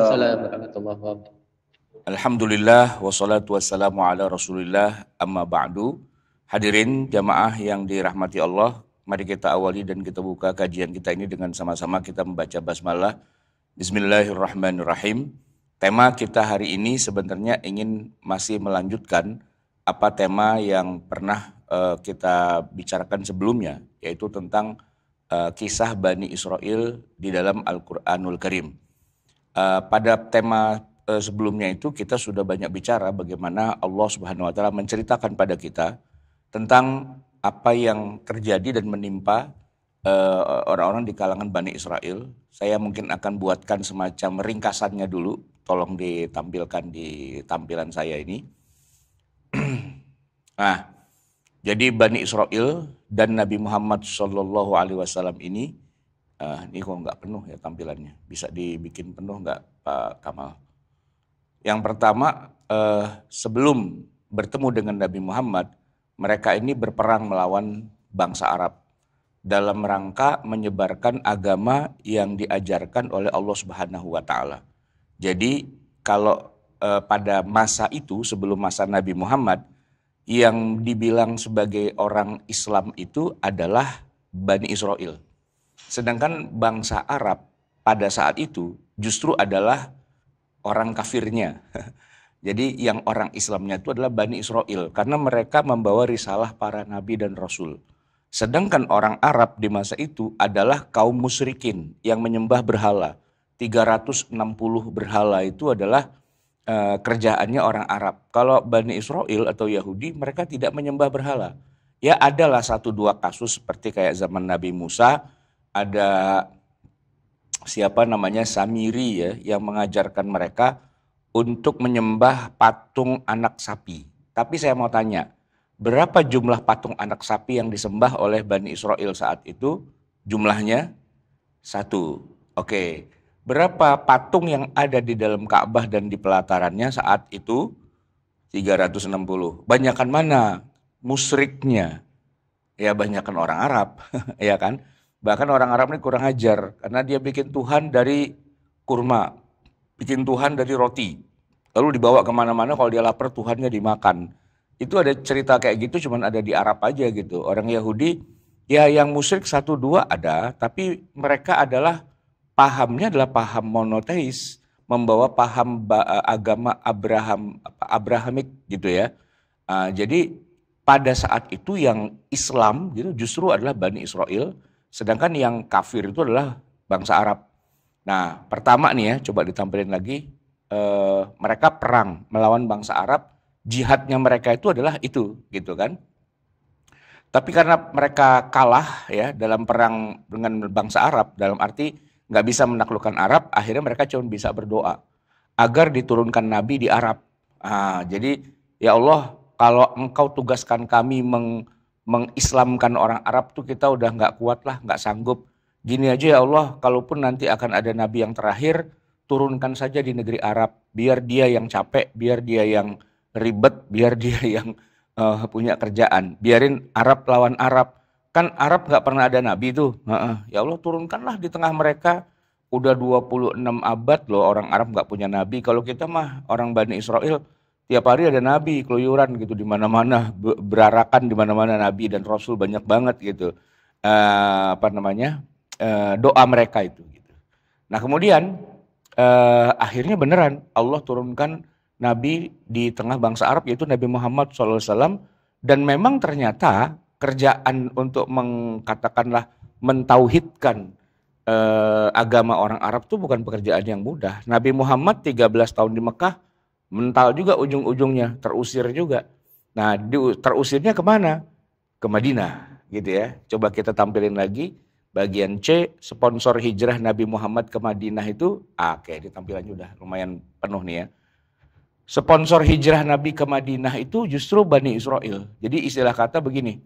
Assalamualaikum warahmatullahi wabarakatuh. Alhamdulillah wassalatu wassalamu ala rasulillah amma ba'du. Hadirin jamaah yang dirahmati Allah, mari kita awali dan kita buka kajian kita ini dengan sama-sama kita membaca basmalah. Bismillahirrahmanirrahim. Tema kita hari ini sebenarnya ingin masih melanjutkan apa tema yang pernah kita bicarakan sebelumnya, yaitu tentang kisah Bani Israel di dalam Al-Quranul Karim. Pada tema sebelumnya itu kita sudah banyak bicara bagaimana Allah Subhanahu wa taala menceritakan pada kita tentang apa yang terjadi dan menimpa orang-orang di kalangan Bani Israel. Saya mungkin akan buatkan semacam ringkasannya dulu, tolong ditampilkan di tampilan saya ini. Nah, jadi Bani Israel dan Nabi Muhammad SAW ini kok nggak penuh ya tampilannya, bisa dibikin penuh nggak Pak Kamal? Yang pertama, sebelum bertemu dengan Nabi Muhammad, mereka ini berperang melawan bangsa Arab dalam rangka menyebarkan agama yang diajarkan oleh Allah Subhanahu wa taala. Jadi kalau pada masa itu sebelum masa Nabi Muhammad, yang dibilang sebagai orang Islam itu adalah Bani Israel. Sedangkan bangsa Arab pada saat itu justru adalah orang kafirnya. Jadi yang orang Islamnya itu adalah Bani Israel karena mereka membawa risalah para nabi dan rasul. Sedangkan orang Arab di masa itu adalah kaum musyrikin yang menyembah berhala. 360 berhala itu adalah kerjaannya orang Arab. Kalau Bani Israel atau Yahudi mereka tidak menyembah berhala. Ya adalah 1-2 kasus seperti kayak zaman Nabi Musa, ada siapa namanya Samiri ya yang mengajarkan mereka untuk menyembah patung anak sapi. Tapi saya mau tanya, berapa jumlah patung anak sapi yang disembah oleh Bani Israel saat itu? Jumlahnya 1. Oke. Berapa patung yang ada di dalam Ka'bah dan di pelatarannya saat itu? 360. Banyakan mana musyriknya? Ya banyakan orang Arab, ya kan? Bahkan orang Arab ini kurang ajar karena dia bikin Tuhan dari kurma, bikin Tuhan dari roti. Lalu dibawa kemana-mana kalau dia lapar Tuhannya dimakan. Itu ada cerita kayak gitu cuman ada di Arab aja gitu. Orang Yahudi ya yang musyrik 1-2 ada, tapi mereka adalah pahamnya adalah paham monoteis, membawa paham agama Abrahamik gitu ya. Jadi pada saat itu yang Islam gitu justru adalah Bani Israel. Sedangkan yang kafir itu adalah bangsa Arab. Nah pertama nih ya, coba ditampilin lagi. Mereka perang melawan bangsa Arab. Jihadnya mereka itu adalah itu gitu kan. Tapi karena mereka kalah ya dalam perang dengan bangsa Arab. Dalam arti gak bisa menaklukkan Arab. Akhirnya mereka cuma bisa berdoa agar diturunkan Nabi di Arab. Jadi ya Allah kalau engkau tugaskan kami mengislamkan orang Arab tuh kita udah nggak kuat lah, nggak sanggup. Gini aja ya Allah, kalaupun nanti akan ada nabi yang terakhir, turunkan saja di negeri Arab. Biar dia yang capek, biar dia yang ribet, biar dia yang punya kerjaan. Biarin Arab lawan Arab. Kan Arab nggak pernah ada nabi tuh. Ya Allah turunkanlah di tengah mereka. Udah 26 abad loh orang Arab nggak punya nabi. Kalau kita mah orang Bani Israel, tiap hari ada nabi keluyuran gitu di mana-mana, berarakan di mana-mana nabi dan rasul banyak banget gitu. Doa mereka itu gitu. Nah, kemudian akhirnya beneran Allah turunkan nabi di tengah bangsa Arab yaitu Nabi Muhammad SAW, dan memang ternyata kerjaan untuk mengkatakanlah mentauhidkan agama orang Arab itu bukan pekerjaan yang mudah. Nabi Muhammad 13 tahun di Mekah mental juga ujung-ujungnya, terusir juga. Nah, terusirnya kemana? Ke Madinah, gitu ya. Coba kita tampilin lagi bagian C, sponsor hijrah Nabi Muhammad ke Madinah itu, oke, di tampilannya udah lumayan penuh nih ya. Sponsor hijrah Nabi ke Madinah itu justru Bani Israel. Jadi istilah kata begini,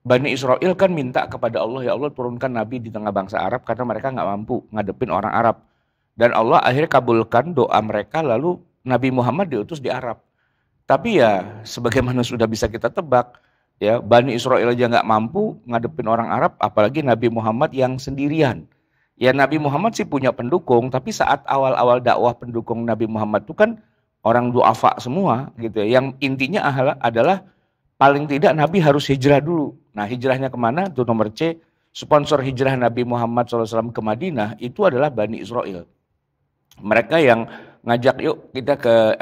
Bani Israel kan minta kepada Allah, ya Allah turunkan Nabi di tengah bangsa Arab karena mereka nggak mampu ngadepin orang Arab. Dan Allah akhirnya kabulkan doa mereka, lalu Nabi Muhammad diutus di Arab. Tapi ya sebagaimana sudah bisa kita tebak, ya Bani Israel aja nggak mampu ngadepin orang Arab, apalagi Nabi Muhammad yang sendirian. Ya Nabi Muhammad sih punya pendukung, tapi saat awal-awal dakwah pendukung Nabi Muhammad itu kan orang duafa semua gitu ya. Yang intinya adalah paling tidak Nabi harus hijrah dulu. Nah hijrahnya kemana? Itu nomor C. Sponsor hijrah Nabi Muhammad SAW ke Madinah itu adalah Bani Israel. Mereka yang ngajak yuk kita ke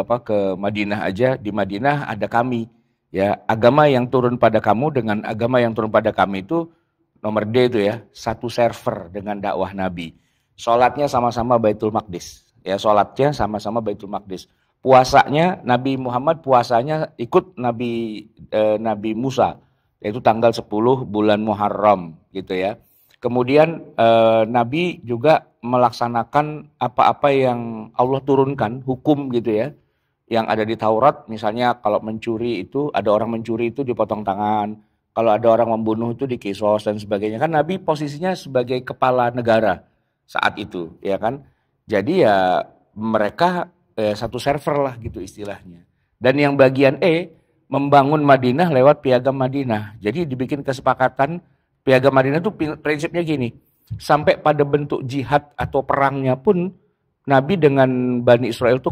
ke Madinah aja. Di Madinah ada kami. Ya, agama yang turun pada kamu dengan agama yang turun pada kami itu nomor D itu ya, satu server dengan dakwah Nabi. Sholatnya sama-sama Baitul Maqdis. Ya, sholatnya sama-sama Baitul Maqdis. Puasanya Nabi Muhammad puasanya ikut Nabi Musa, yaitu tanggal 10 bulan Muharram gitu ya. Kemudian Nabi juga melaksanakan apa-apa yang Allah turunkan, hukum gitu ya. Yang ada di Taurat, misalnya kalau mencuri itu, ada orang mencuri itu dipotong tangan. Kalau ada orang membunuh itu dikisos dan sebagainya. Kan Nabi posisinya sebagai kepala negara saat itu, ya kan. Jadi ya mereka satu server lah gitu istilahnya. Dan yang bagian E, membangun Madinah lewat Piagam Madinah. Jadi dibikin kesepakatan, Piagam Madinah itu prinsipnya gini, sampai pada bentuk jihad atau perangnya pun Nabi dengan Bani Israel itu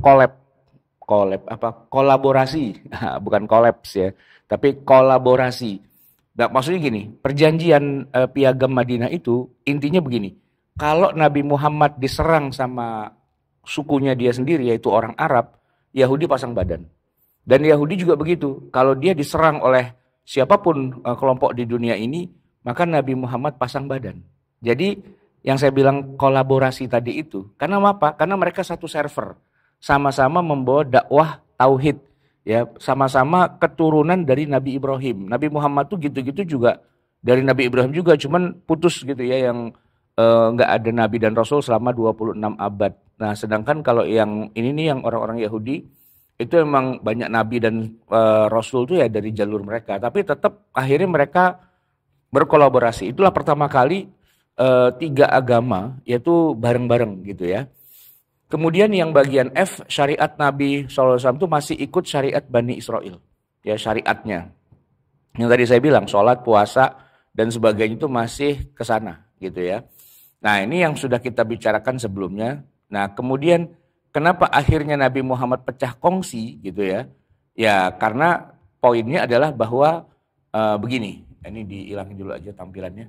kolaborasi, bukan kolaps ya, tapi kolaborasi. Nah, maksudnya gini, perjanjian Piagam Madinah itu intinya begini, kalau Nabi Muhammad diserang sama sukunya dia sendiri yaitu orang Arab, Yahudi pasang badan. Dan Yahudi juga begitu, kalau dia diserang oleh siapapun kelompok di dunia ini, maka Nabi Muhammad pasang badan. Jadi yang saya bilang kolaborasi tadi itu, karena apa? Karena mereka satu server. Sama-sama membawa dakwah tauhid, ya sama-sama keturunan dari Nabi Ibrahim. Nabi Muhammad tuh gitu-gitu juga dari Nabi Ibrahim juga, cuman putus gitu ya, yang nggak ada Nabi dan Rasul selama 26 abad. Nah sedangkan kalau yang ini nih, yang orang-orang Yahudi itu emang banyak Nabi dan Rasul tuh ya dari jalur mereka, tapi tetap akhirnya mereka berkolaborasi. Itulah pertama kali tiga agama yaitu bareng-bareng gitu ya. Kemudian yang bagian F, syariat Nabi SAW itu masih ikut syariat Bani Israel. Ya syariatnya. Yang tadi saya bilang, sholat, puasa, dan sebagainya itu masih ke sana gitu ya. Nah ini yang sudah kita bicarakan sebelumnya. Nah kemudian kenapa akhirnya Nabi Muhammad pecah kongsi gitu ya. Ya karena poinnya adalah bahwa begini, ini dihilangin dulu aja tampilannya.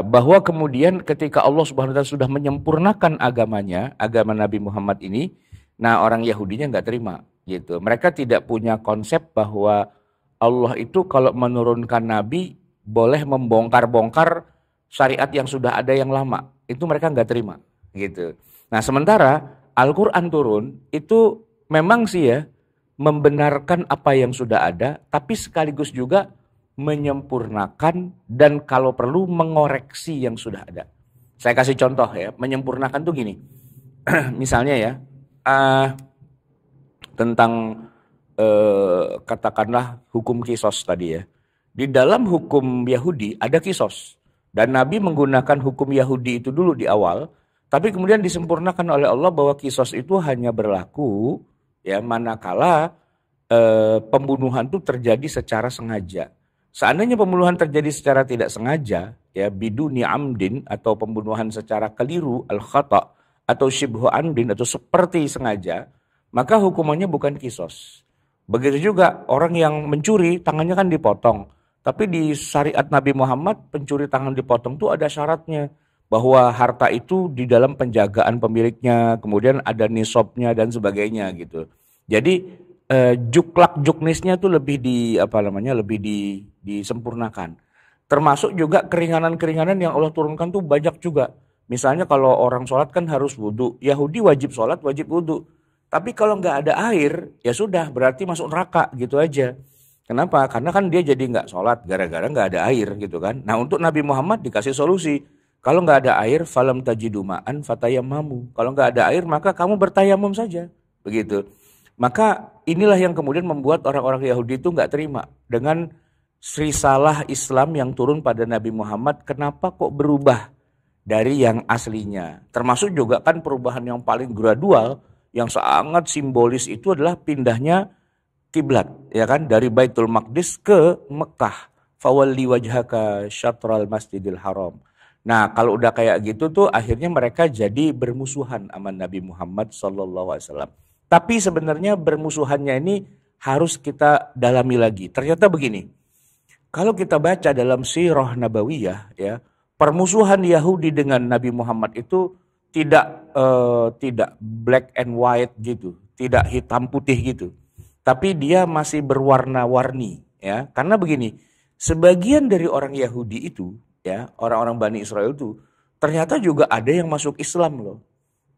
Bahwa kemudian ketika Allah Subhanahu wa taala sudah menyempurnakan agamanya, agama Nabi Muhammad ini, nah orang Yahudinya nggak terima gitu. Mereka tidak punya konsep bahwa Allah itu kalau menurunkan nabi boleh membongkar-bongkar syariat yang sudah ada yang lama. Itu mereka nggak terima gitu. Nah, sementara Al-Qur'an turun itu memang sih ya membenarkan apa yang sudah ada, tapi sekaligus juga menyempurnakan dan kalau perlu mengoreksi yang sudah ada. Saya kasih contoh ya, menyempurnakan tuh gini. Misalnya ya, tentang katakanlah hukum kisos tadi ya. Di dalam hukum Yahudi ada kisos. Dan Nabi menggunakan hukum Yahudi itu dulu di awal, tapi kemudian disempurnakan oleh Allah bahwa kisos itu hanya berlaku ya manakala pembunuhan itu terjadi secara sengaja. Seandainya pembunuhan terjadi secara tidak sengaja, ya biduni amdin atau pembunuhan secara keliru al-khata atau syibhu amdin atau seperti sengaja, maka hukumannya bukan kisos. Begitu juga orang yang mencuri tangannya kan dipotong. Tapi di syariat Nabi Muhammad pencuri tangan dipotong itu ada syaratnya bahwa harta itu di dalam penjagaan pemiliknya, kemudian ada nisabnya dan sebagainya gitu. Jadi juklak juknisnya tuh lebih disempurnakan. Termasuk juga keringanan-keringanan yang Allah turunkan tuh banyak juga. Misalnya kalau orang sholat kan harus wudhu. Yahudi wajib sholat, wajib wudhu. Tapi kalau nggak ada air, ya sudah berarti masuk neraka gitu aja. Kenapa? Karena kan dia jadi nggak sholat gara-gara nggak ada air gitu kan. Nah untuk Nabi Muhammad dikasih solusi. Kalau nggak ada air, falam tajidumaan fatayammamu. Kalau nggak ada air maka kamu bertayamum saja. Begitu. Maka inilah yang kemudian membuat orang-orang Yahudi itu nggak terima dengan risalah Islam yang turun pada Nabi Muhammad. Kenapa kok berubah dari yang aslinya? Termasuk juga kan perubahan yang paling gradual, yang sangat simbolis itu adalah pindahnya kiblat, ya kan, dari Baitul Maqdis ke Mekah. Fawalli wajhaka syatral masjidil haram. Nah, kalau udah kayak gitu tuh akhirnya mereka jadi bermusuhan sama Nabi Muhammad SAW. Tapi sebenarnya bermusuhannya ini harus kita dalami lagi. Ternyata begini, kalau kita baca dalam Sirah Nabawiyah, ya, permusuhan Yahudi dengan Nabi Muhammad itu tidak black and white gitu, tidak hitam putih gitu. Tapi dia masih berwarna-warni, ya. Karena begini, sebagian dari orang Yahudi itu, ya, orang-orang Bani Israel itu ternyata juga ada yang masuk Islam loh.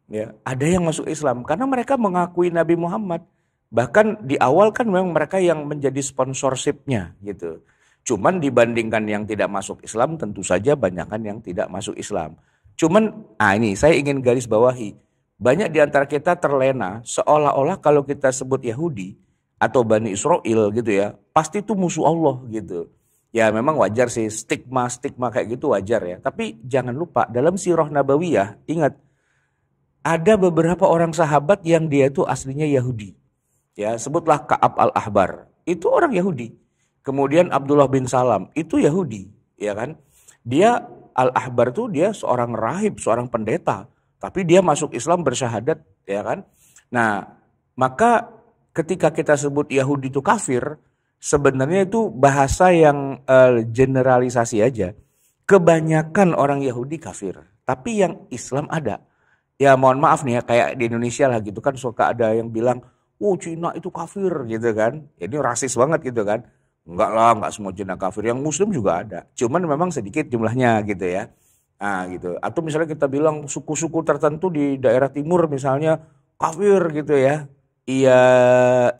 Ya, ada yang masuk Islam karena mereka mengakui Nabi Muhammad. Bahkan di awal kan memang mereka yang menjadi sponsorshipnya gitu. Cuman dibandingkan yang tidak masuk Islam tentu saja banyakkan yang tidak masuk Islam. Cuman ini saya ingin garis bawahi. Banyak di antara kita terlena seolah-olah kalau kita sebut Yahudi atau Bani Israel gitu ya, pasti itu musuh Allah gitu. Ya memang wajar sih stigma kayak gitu wajar ya. Tapi jangan lupa dalam Sirah Nabawiyah ingat ada beberapa orang sahabat yang dia itu aslinya Yahudi. Ya, sebutlah Ka'ab al-Ahbar. Itu orang Yahudi. Kemudian Abdullah bin Salam, itu Yahudi, ya kan? Dia al-Ahbar tuh dia seorang rahib, seorang pendeta, tapi dia masuk Islam bersyahadat, ya kan? Nah, maka ketika kita sebut Yahudi itu kafir, sebenarnya itu bahasa yang generalisasi aja. Kebanyakan orang Yahudi kafir, tapi yang Islam ada. Ya mohon maaf nih ya, kayak di Indonesia lah gitu kan suka ada yang bilang, Cina itu kafir gitu kan. Ini rasis banget gitu kan. Enggak lah, enggak semua Cina kafir. Yang Muslim juga ada. Cuman memang sedikit jumlahnya gitu ya. Nah gitu. Atau misalnya kita bilang suku-suku tertentu di daerah timur misalnya kafir gitu ya. Iya,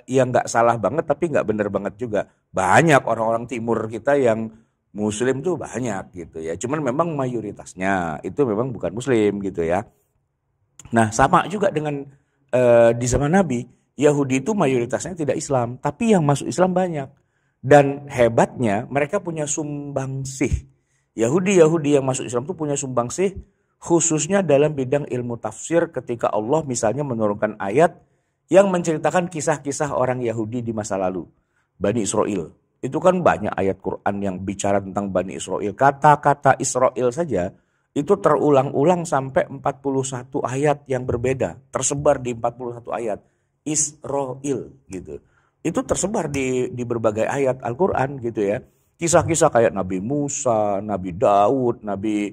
ya enggak salah banget tapi enggak benar banget juga. Banyak orang-orang timur kita yang Muslim tuh banyak gitu ya. Cuman memang mayoritasnya itu memang bukan Muslim gitu ya. Nah sama juga dengan di zaman Nabi, Yahudi itu mayoritasnya tidak Islam, tapi yang masuk Islam banyak. Dan hebatnya mereka punya sumbangsih. Yahudi yang masuk Islam itu punya sumbangsih khususnya dalam bidang ilmu tafsir ketika Allah misalnya menurunkan ayat yang menceritakan kisah-kisah orang Yahudi di masa lalu. Bani Israel. Itu kan banyak ayat Quran yang bicara tentang Bani Israel. Kata-kata Israel saja itu terulang-ulang sampai 41 ayat yang berbeda. Tersebar di 41 ayat. Israel gitu. Itu tersebar di berbagai ayat Al-Quran gitu ya. Kisah-kisah kayak Nabi Musa, Nabi Daud, Nabi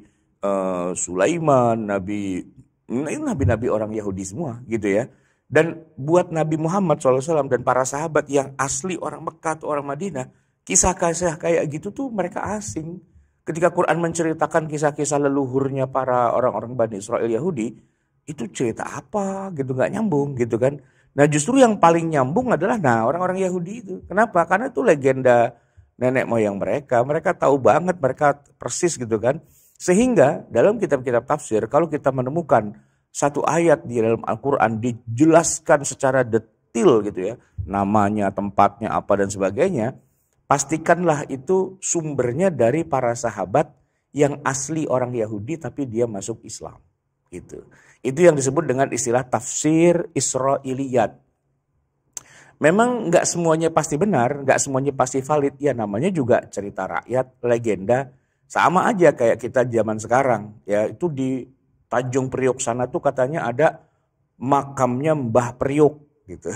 Sulaiman, Nabi-Nabi orang Yahudi semua gitu ya. Dan buat Nabi Muhammad SAW dan para sahabat yang asli orang Mekah atau orang Madinah, kisah-kisah kayak gitu tuh mereka asing. Ketika Quran menceritakan kisah-kisah leluhurnya para orang-orang Bani Israel Yahudi, itu cerita apa gitu, nggak nyambung gitu kan. Nah justru yang paling nyambung adalah orang-orang Yahudi itu. Kenapa? Karena itu legenda nenek moyang mereka. Mereka tahu banget, mereka persis gitu kan. Sehingga dalam kitab-kitab tafsir, kalau kita menemukan satu ayat di dalam Al-Quran dijelaskan secara detail gitu ya. Namanya, tempatnya, apa dan sebagainya. Pastikanlah itu sumbernya dari para sahabat yang asli orang Yahudi tapi dia masuk Islam. Gitu. Itu yang disebut dengan istilah tafsir Israiliyat. Memang nggak semuanya pasti benar, nggak semuanya pasti valid. Ya namanya juga cerita rakyat, legenda. Sama aja kayak kita zaman sekarang. Ya itu di Tanjung Priok sana tuh katanya ada makamnya Mbah Priok gitu.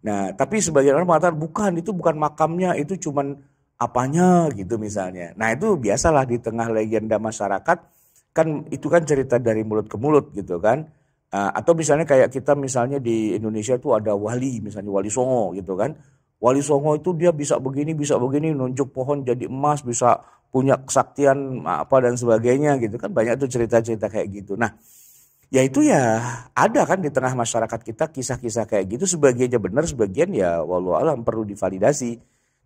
Nah, tapi sebagian orang mengatakan bukan, itu bukan makamnya, itu cuman apanya gitu misalnya. Nah, itu biasalah di tengah legenda masyarakat, kan itu kan cerita dari mulut ke mulut gitu kan. Atau misalnya kayak kita misalnya di Indonesia tuh ada wali, misalnya Wali Songo gitu kan. Wali Songo itu dia bisa begini, nunjuk pohon jadi emas, bisa punya kesaktian apa dan sebagainya gitu kan. Banyak tuh cerita-cerita kayak gitu. Nah, ya itu ya ada kan di tengah masyarakat kita kisah-kisah kayak gitu, sebagiannya benar, sebagian ya wallahu alam perlu divalidasi.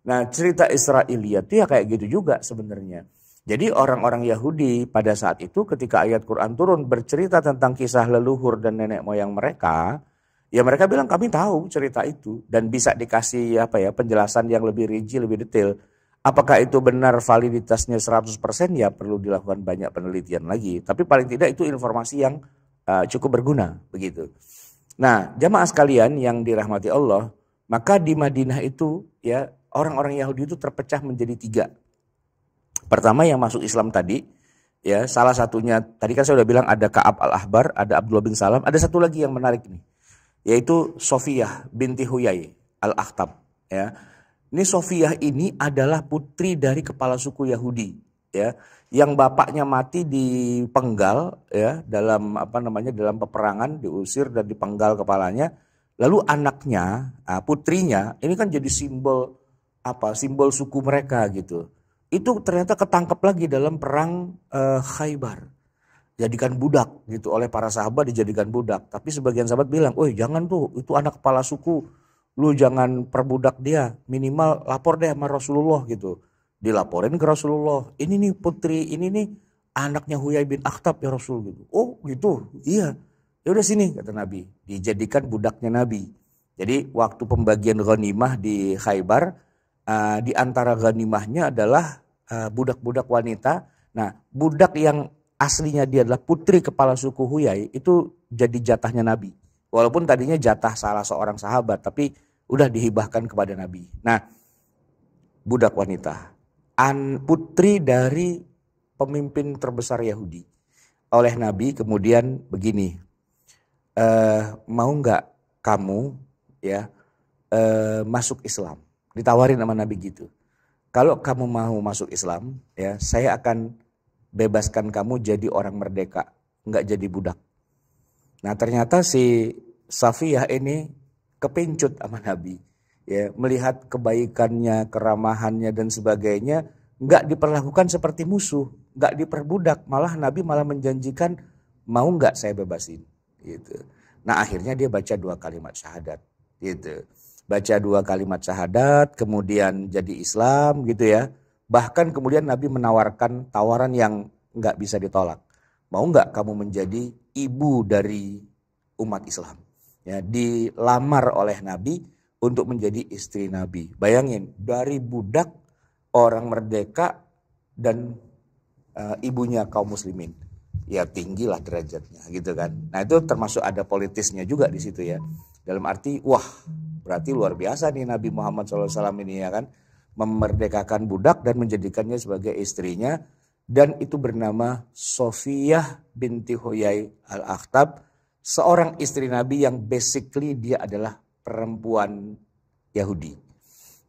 Nah cerita Israiliyat itu ya kayak gitu juga sebenarnya. Jadi orang-orang Yahudi pada saat itu ketika ayat Quran turun bercerita tentang kisah leluhur dan nenek moyang mereka, ya mereka bilang kami tahu cerita itu dan bisa dikasih penjelasan yang lebih rinci, lebih detail. Apakah itu benar validitasnya 100%? Ya perlu dilakukan banyak penelitian lagi. Tapi paling tidak itu informasi yang cukup berguna begitu. Nah, jamaah sekalian yang dirahmati Allah, maka di Madinah itu ya orang-orang Yahudi itu terpecah menjadi 3. Pertama yang masuk Islam tadi, Ya, salah satunya tadi kan saya udah bilang ada Ka'ab al-Ahbar, ada Abdullah bin Salam, ada satu lagi yang menarik nih, yaitu Sofiyah binti Huyai al-Akhtab. Ya, ini Sofiyah ini adalah putri dari kepala suku Yahudi, ya, yang bapaknya mati dipenggal, ya, dalam dalam peperangan, diusir dan dipenggal kepalanya. Lalu anaknya, putrinya, ini kan jadi simbol suku mereka gitu. Itu ternyata ketangkep lagi dalam perang Khaybar. Jadikan budak gitu, oleh para sahabat dijadikan budak. Tapi sebagian sahabat bilang, "Woi, jangan tuh, itu anak kepala suku. Lu jangan perbudak dia, minimal lapor deh sama Rasulullah," gitu. Dilaporin ke Rasulullah. "Ini nih putri, ini nih anaknya Huyai bin Akhtab ya Rasul," gitu. "Oh, gitu. Iya. Ya udah sini," kata Nabi. Dijadikan budaknya Nabi. Jadi waktu pembagian ghanimah di Khaybar, di antara ghanimahnya adalah budak-budak wanita. Nah, budak yang aslinya dia adalah putri kepala suku Huyai itu jadi jatahnya Nabi. Walaupun tadinya jatah salah seorang sahabat, tapi udah dihibahkan kepada Nabi. Nah, budak wanita, putri dari pemimpin terbesar Yahudi. Oleh Nabi kemudian begini, mau nggak kamu ya masuk Islam? Ditawarin sama Nabi gitu. "Kalau kamu mau masuk Islam, ya saya akan bebaskan kamu jadi orang merdeka, nggak jadi budak." Nah ternyata si Safiyah ini kepincut sama Nabi, ya melihat kebaikannya, keramahannya dan sebagainya, nggak diperlakukan seperti musuh, nggak diperbudak, malah Nabi malah menjanjikan, "Mau nggak saya bebasin?" Gitu. Nah akhirnya dia baca 2 kalimat syahadat, gitu. Baca 2 kalimat syahadat, kemudian jadi Islam gitu ya. Bahkan kemudian Nabi menawarkan tawaran yang nggak bisa ditolak. "Mau nggak kamu menjadi ibu dari umat Islam?" Ya, dilamar oleh Nabi untuk menjadi istri Nabi. Bayangin, dari budak, orang merdeka, dan ibunya kaum muslimin. Ya tinggilah derajatnya gitu kan. Nah itu termasuk ada politisnya juga di situ ya. Dalam arti, wah berarti luar biasa nih Nabi Muhammad SAW ini ya kan. Memerdekakan budak dan menjadikannya sebagai istrinya. Dan itu bernama Sofiyah binti Huyai al-Akhtab. Seorang istri Nabi yang basically dia adalah perempuan Yahudi.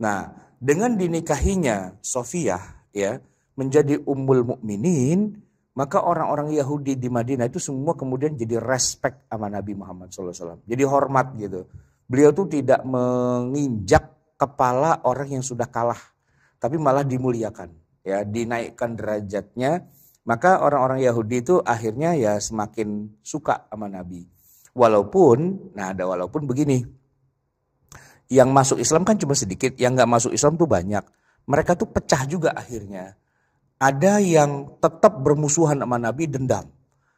Nah dengan dinikahinya Sofiyah ya menjadi ummul mukminin, maka orang-orang Yahudi di Madinah itu semua kemudian jadi respect sama Nabi Muhammad SAW. Jadi hormat gitu. Beliau tuh tidak menginjak kepala orang yang sudah kalah. Tapi malah dimuliakan. Ya, dinaikkan derajatnya. Maka orang-orang Yahudi itu akhirnya ya semakin suka sama Nabi. Walaupun begini. Yang masuk Islam kan cuma sedikit. Yang gak masuk Islam tuh banyak. Mereka tuh pecah juga akhirnya. Ada yang tetap bermusuhan sama Nabi, dendam.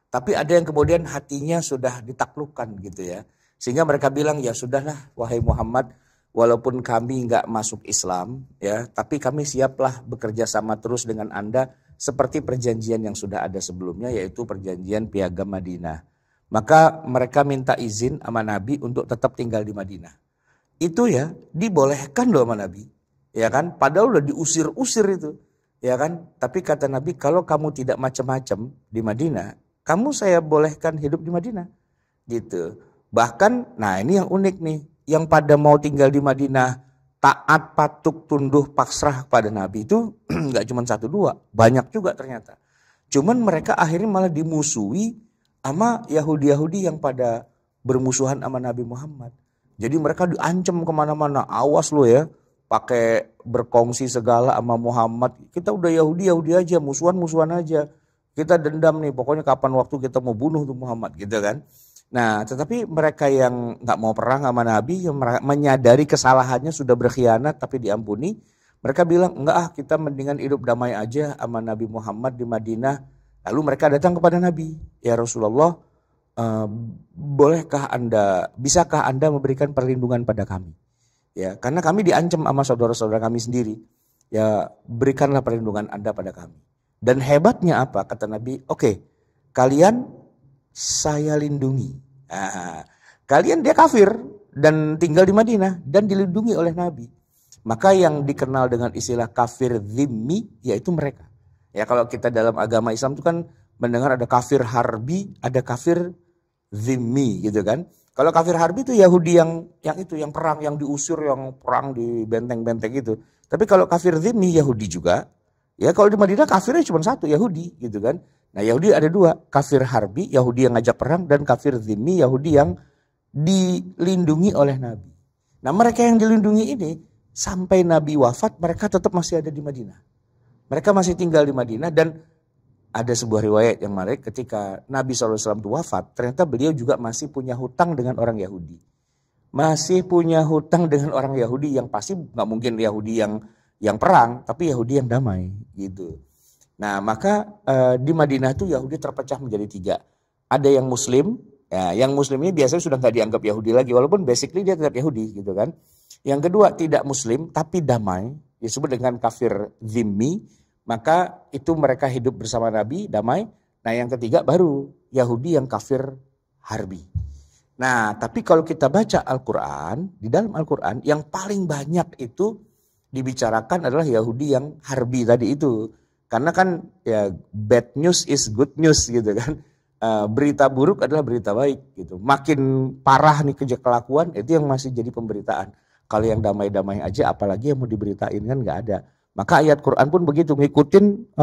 Tapi ada yang kemudian hatinya sudah ditaklukkan gitu ya. Sehingga mereka bilang, "Ya sudahlah wahai Muhammad, walaupun kami nggak masuk Islam ya, tapi kami siaplah bekerja sama terus dengan Anda seperti perjanjian yang sudah ada sebelumnya, yaitu perjanjian Piagam Madinah." Maka mereka minta izin sama Nabi untuk tetap tinggal di Madinah. Itu ya dibolehkan loh sama Nabi. Ya kan? Padahal udah diusir-usir itu. Ya kan? Tapi kata Nabi, "Kalau kamu tidak macam-macam di Madinah, kamu saya bolehkan hidup di Madinah." Gitu. Bahkan, nah ini yang unik nih, yang pada mau tinggal di Madinah, taat, patuh, tunduh, pasrah pada Nabi itu nggak cuma 1-2, banyak juga ternyata. Cuman mereka akhirnya malah dimusuhi sama Yahudi-Yahudi yang pada bermusuhan sama Nabi Muhammad. Jadi mereka diancam kemana-mana, "Awas lo ya, pakai berkongsi segala sama Muhammad. Kita udah Yahudi aja, musuhan aja. Kita dendam nih, pokoknya kapan waktu kita mau bunuh tuh Muhammad," gitu kan. Nah, tetapi mereka yang nggak mau perang sama Nabi, yang menyadari kesalahannya sudah berkhianat tapi diampuni, mereka bilang, "Enggak kita mendingan hidup damai aja sama Nabi Muhammad di Madinah." Lalu mereka datang kepada Nabi, "Ya Rasulullah, bisakah Anda memberikan perlindungan pada kami? Ya, karena kami diancam sama saudara-saudara kami sendiri. Ya, berikanlah perlindungan Anda pada kami." Dan hebatnya apa? Kata Nabi, "Oke, kalian saya lindungi." Nah, kalian dia kafir dan tinggal di Madinah dan dilindungi oleh Nabi. Maka yang dikenal dengan istilah kafir zimmi yaitu mereka. Ya kalau kita dalam agama Islam itu kan mendengar ada kafir harbi, ada kafir zimmi gitu kan. Kalau kafir harbi itu Yahudi yang perang, yang diusir, yang perang di benteng-benteng itu. Tapi kalau kafir zimmi Yahudi juga. Ya kalau di Madinah kafirnya cuma satu, Yahudi gitu kan. Nah Yahudi ada dua, kafir harbi, Yahudi yang ngajak perang, dan kafir zimmi, Yahudi yang dilindungi oleh Nabi. Nah mereka yang dilindungi ini sampai Nabi wafat mereka tetap masih ada di Madinah. Mereka masih tinggal di Madinah, dan ada sebuah riwayat yang menarik ketika Nabi SAW itu wafat, ternyata beliau juga masih punya hutang dengan orang Yahudi. Masih punya hutang dengan orang Yahudi yang pasti nggak mungkin Yahudi yang perang, tapi Yahudi yang damai gitu. Nah maka di Madinah itu Yahudi terpecah menjadi tiga. Ada yang Muslim, ya, yang Muslim ini biasanya sudah nggak dianggap Yahudi lagi, walaupun basically dia tetap Yahudi gitu kan. Yang kedua tidak Muslim tapi damai, disebut dengan kafir zimmi. Maka itu mereka hidup bersama Nabi, damai. Nah yang ketiga baru Yahudi yang kafir harbi. Nah tapi kalau kita baca Al-Quran, di dalam Al-Quran yang paling banyak itu dibicarakan adalah Yahudi yang harbi tadi itu. Karena kan ya bad news is good news gitu kan. Berita buruk adalah berita baik gitu. Makin parah nih kelakuan itu yang masih jadi pemberitaan. Kalau yang damai-damai aja apalagi yang mau diberitain kan nggak ada. Maka ayat Quran pun begitu, ngikutin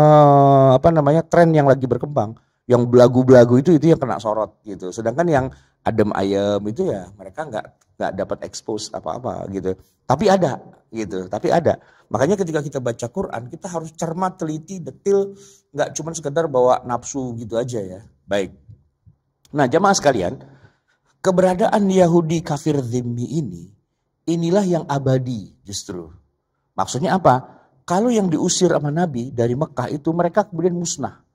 tren yang lagi berkembang. Yang belagu-belagu itu yang kena sorot gitu. Sedangkan yang adem ayem itu ya mereka nggak dapat expose apa-apa gitu. Tapi ada gitu, tapi ada. Makanya ketika kita baca Quran kita harus cermat, teliti, detil, nggak cuma sekedar bawa nafsu gitu aja ya. Baik. Nah jamaah sekalian, keberadaan Yahudi kafir zimmi inilah yang abadi justru. Maksudnya apa? Kalau yang diusir sama Nabi dari Mekah itu mereka kemudian musnah.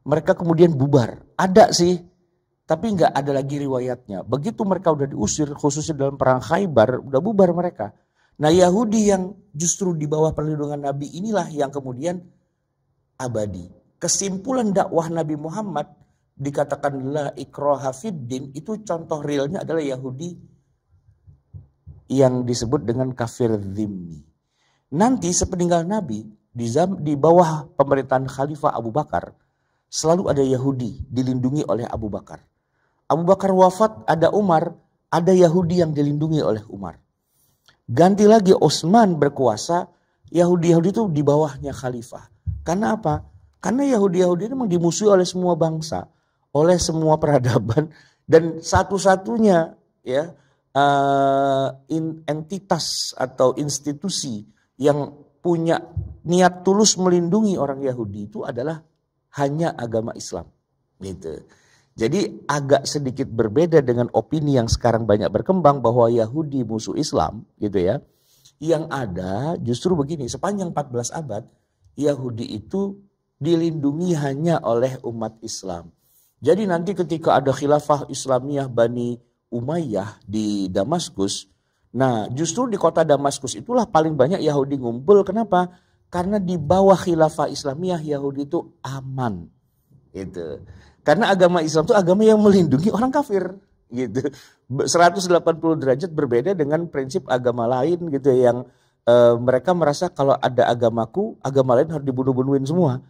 Mereka kemudian bubar. Ada sih, tapi nggak ada lagi riwayatnya. Begitu mereka udah diusir, khususnya dalam perang Khaybar, udah bubar mereka. Nah Yahudi yang justru di bawah perlindungan Nabi inilah yang kemudian abadi. Kesimpulan dakwah Nabi Muhammad dikatakan la ikraha fiddin, itu contoh realnya adalah Yahudi yang disebut dengan kafir zimmi. Nanti sepeninggal Nabi di bawah pemerintahan Khalifah Abu Bakar selalu ada Yahudi dilindungi oleh Abu Bakar. Abu Bakar wafat, ada Umar, ada Yahudi yang dilindungi oleh Umar. Ganti lagi Utsman berkuasa, Yahudi itu di bawahnya Khalifah. Karena apa? Karena Yahudi memang dimusuhi oleh semua bangsa, oleh semua peradaban, dan satu-satunya ya entitas atau institusi yang punya niat tulus melindungi orang Yahudi itu adalah hanya agama Islam gitu. Jadi agak sedikit berbeda dengan opini yang sekarang banyak berkembang bahwa Yahudi musuh Islam gitu ya. Yang ada justru begini, sepanjang 14 abad Yahudi itu dilindungi hanya oleh umat Islam. Jadi nanti ketika ada khilafah Islamiyah Bani Umayyah di Damaskus, nah justru di kota Damaskus itulah paling banyak Yahudi ngumpul. Kenapa? Karena di bawah khilafah Islamiyah Yahudi itu aman gitu. Karena agama Islam itu agama yang melindungi orang kafir gitu. 180 derajat berbeda dengan prinsip agama lain gitu yang mereka merasa kalau ada agamaku, agama lain harus dibunuh-bunuhin semua.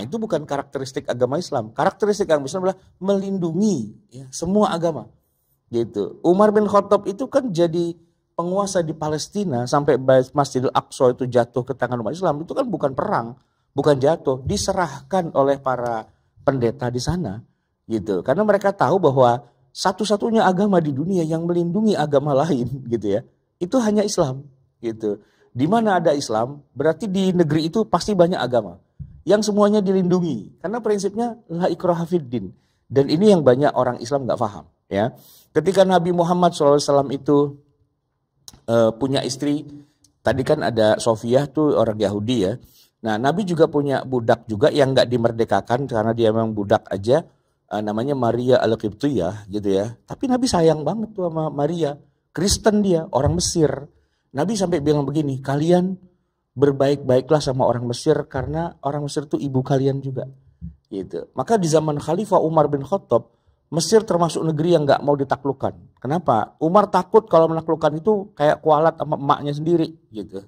Itu bukan karakteristik agama Islam. Karakteristik agama Islam adalah melindungi ya, semua agama gitu. Umar bin Khattab itu kan jadi penguasa di Palestina sampai Masjidil Aqsa itu jatuh ke tangan umat Islam, itu kan bukan perang, bukan jatuh, diserahkan oleh para pendeta di sana gitu. Karena mereka tahu bahwa satu-satunya agama di dunia yang melindungi agama lain gitu ya, itu hanya Islam gitu. Di mana ada Islam, berarti di negeri itu pasti banyak agama yang semuanya dilindungi. Karena prinsipnya la ikraha fiddin. Dan ini yang banyak orang Islam nggak paham ya. Ketika Nabi Muhammad SAW itu punya istri, tadi kan ada Sofiyah tuh orang Yahudi ya. Nah Nabi juga punya budak juga yang nggak dimerdekakan karena dia memang budak aja, namanya Maria Al-Qibtiyah gitu ya. Tapi Nabi sayang banget tuh sama Maria, Kristen dia, orang Mesir. Nabi sampai bilang begini, kalian berbaik-baiklah sama orang Mesir karena orang Mesir itu ibu kalian juga. Gitu. Maka di zaman Khalifah Umar bin Khattab, Mesir termasuk negeri yang gak mau ditaklukkan. Kenapa? Umar takut kalau menaklukkan itu kayak kualat sama emaknya sendiri gitu.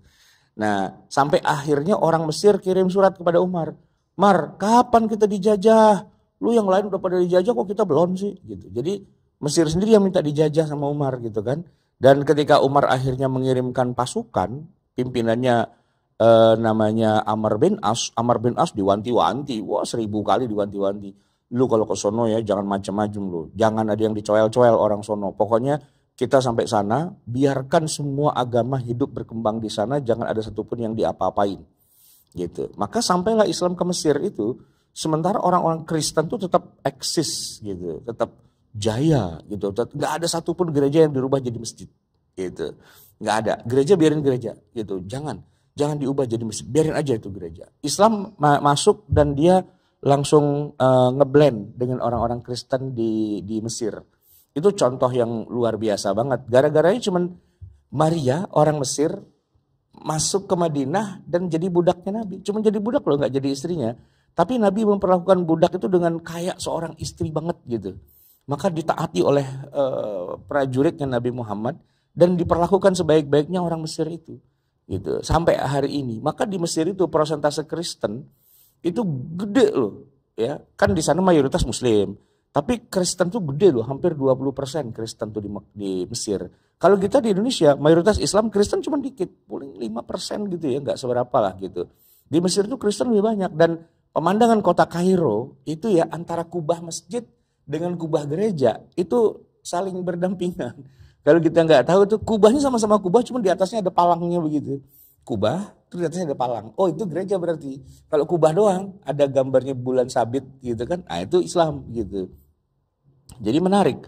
Nah sampai akhirnya orang Mesir kirim surat kepada Umar. Mar, kapan kita dijajah? Lu yang lain udah pada dijajah kok kita belum sih? Gitu. Jadi Mesir sendiri yang minta dijajah sama Umar gitu kan. Dan ketika Umar akhirnya mengirimkan pasukan, pimpinannya namanya Amr bin As diwanti-wanti. Wah 1000 kali diwanti-wanti. Lu kalau ke sono ya jangan macam-macam lu. Jangan ada yang dicoel-coel orang sono. Pokoknya kita sampai sana, biarkan semua agama hidup berkembang di sana, jangan ada satupun yang diapa-apain. Gitu. Maka sampailah Islam ke Mesir itu, sementara orang-orang Kristen tuh tetap eksis gitu, tetap jaya gitu. Nggak ada satupun gereja yang dirubah jadi masjid. Gitu. Nggak ada. Gereja biarin gereja gitu. Jangan diubah jadi masjid. Biarin aja itu gereja. Islam masuk dan dia langsung ngeblend dengan orang-orang Kristen di Mesir. Itu contoh yang luar biasa banget. Gara-garanya cuman Maria orang Mesir masuk ke Madinah dan jadi budaknya Nabi. Cuman jadi budak loh, nggak jadi istrinya. Tapi Nabi memperlakukan budak itu dengan kayak seorang istri banget gitu. Maka ditaati oleh prajuritnya Nabi Muhammad dan diperlakukan sebaik-baiknya orang Mesir itu. Gitu. Sampai hari ini. Maka di Mesir itu persentase Kristen itu gede loh. Ya, kan di sana mayoritas Muslim. Tapi Kristen tuh gede loh, hampir 20% Kristen tuh di Mesir. Kalau kita di Indonesia, mayoritas Islam, Kristen cuma dikit, paling 5% gitu ya, nggak seberapa lah gitu. Di Mesir tuh Kristen lebih banyak dan pemandangan kota Kairo itu ya antara kubah masjid dengan kubah gereja itu saling berdampingan. Kalau kita nggak tahu tuh kubahnya sama-sama kubah, cuma di atasnya ada palangnya begitu. Kubah, terus di atasnya ada palang. Oh itu gereja berarti. Kalau kubah doang, ada gambarnya bulan sabit gitu kan, nah itu Islam gitu. Jadi menarik.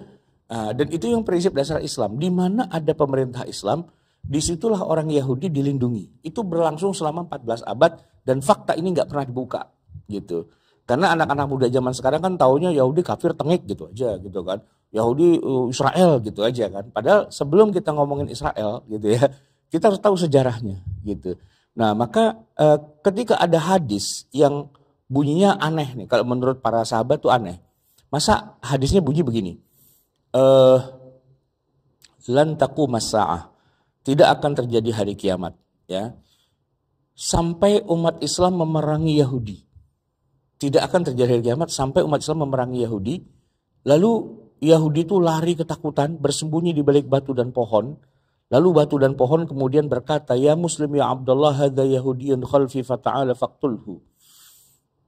Dan itu yang prinsip dasar Islam. Di mana ada pemerintah Islam, disitulah orang Yahudi dilindungi. Itu berlangsung selama 14 abad dan fakta ini nggak pernah dibuka gitu. Karena anak-anak muda zaman sekarang kan taunya Yahudi kafir tengik gitu aja gitu kan. Yahudi Israel gitu aja kan. Padahal sebelum kita ngomongin Israel gitu ya, kita harus tahu sejarahnya gitu. Nah maka ketika ada hadis yang bunyinya aneh nih, kalau menurut para sahabat tuh aneh. Masa hadisnya bunyi begini, lan taqumas sa'ah, tidak akan terjadi hari kiamat, ya, sampai umat Islam memerangi Yahudi. Tidak akan terjadi hari kiamat sampai umat Islam memerangi Yahudi. Lalu Yahudi itu lari ketakutan, bersembunyi di balik batu dan pohon. Lalu batu dan pohon kemudian berkata, ya Muslim ya Abdullah, hadza Yahudiyun khalfi fata'ala faqtulhu.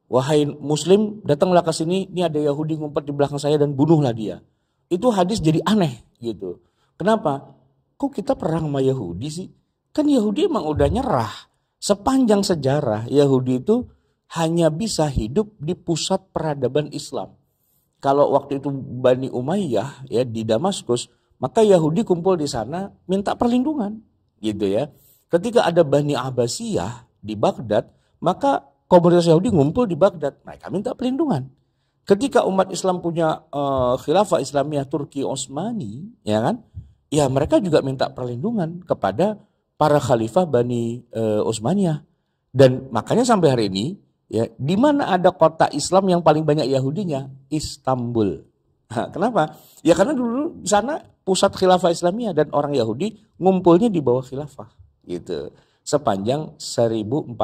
Wahai Muslim, datanglah ke sini, ini ada Yahudi ngumpet di belakang saya dan bunuhlah dia. Itu hadis jadi aneh gitu. Kenapa? Kok kita perang sama Yahudi sih? Kan Yahudi emang udah nyerah. Sepanjang sejarah Yahudi itu hanya bisa hidup di pusat peradaban Islam. Kalau waktu itu Bani Umayyah ya di Damaskus, maka Yahudi kumpul di sana minta perlindungan gitu ya. Ketika ada Bani Abbasiyah di Baghdad, maka komunitas Yahudi ngumpul di Baghdad, mereka minta perlindungan. Ketika umat Islam punya khilafah Islamiyah Turki Utsmani, ya kan? Ya mereka juga minta perlindungan kepada para khalifah Bani Utsmaniyah. Dan makanya sampai hari ini, ya, di mana ada kota Islam yang paling banyak Yahudinya? Istanbul. Nah, kenapa? Ya karena dulu di sana pusat khilafah Islamiyah dan orang Yahudi ngumpulnya di bawah khilafah, gitu. Sepanjang 1400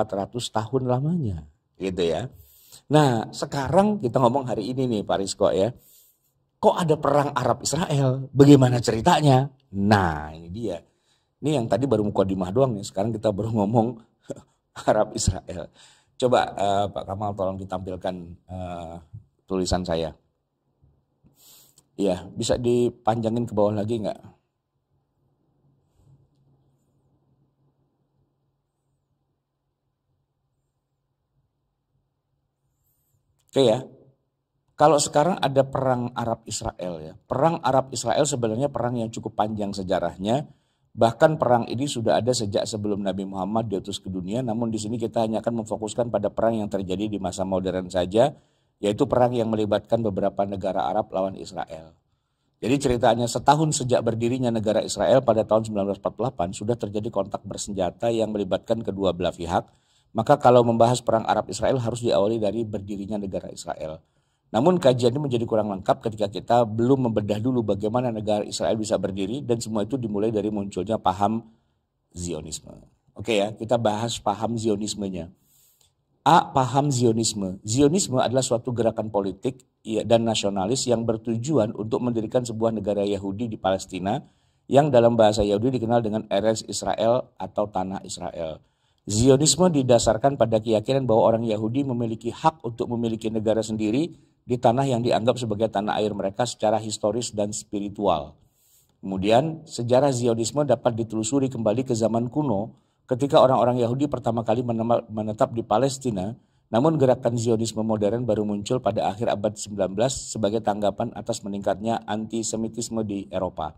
tahun lamanya gitu ya. Nah sekarang kita ngomong hari ini nih Pak Rizko ya. Kok ada perang Arab Israel? Bagaimana ceritanya? Nah ini dia. Ini yang tadi baru mukadimah doang nih. Sekarang kita baru ngomong Arab Israel. Coba Pak Kamal tolong ditampilkan tulisan saya. Iya bisa dipanjangin ke bawah lagi nggak? Oke ya, kalau sekarang ada perang Arab Israel ya. Perang Arab Israel sebenarnya perang yang cukup panjang sejarahnya. Bahkan perang ini sudah ada sejak sebelum Nabi Muhammad diutus ke dunia. Namun di sini kita hanya akan memfokuskan pada perang yang terjadi di masa modern saja. Yaitu perang yang melibatkan beberapa negara Arab lawan Israel. Jadi ceritanya setahun sejak berdirinya negara Israel pada tahun 1948 sudah terjadi kontak bersenjata yang melibatkan kedua belah pihak. Maka kalau membahas perang Arab Israel harus diawali dari berdirinya negara Israel. Namun kajian ini menjadi kurang lengkap ketika kita belum membedah dulu bagaimana negara Israel bisa berdiri dan semua itu dimulai dari munculnya paham Zionisme. Oke ya, kita bahas paham Zionismenya. A. Paham Zionisme. Zionisme adalah suatu gerakan politik dan nasionalis yang bertujuan untuk mendirikan sebuah negara Yahudi di Palestina yang dalam bahasa Yahudi dikenal dengan Eretz Israel atau Tanah Israel. Zionisme didasarkan pada keyakinan bahwa orang Yahudi memiliki hak untuk memiliki negara sendiri di tanah yang dianggap sebagai tanah air mereka secara historis dan spiritual. Kemudian sejarah Zionisme dapat ditelusuri kembali ke zaman kuno ketika orang-orang Yahudi pertama kali menetap di Palestina, namun gerakan Zionisme modern baru muncul pada akhir abad 19 sebagai tanggapan atas meningkatnya antisemitisme di Eropa.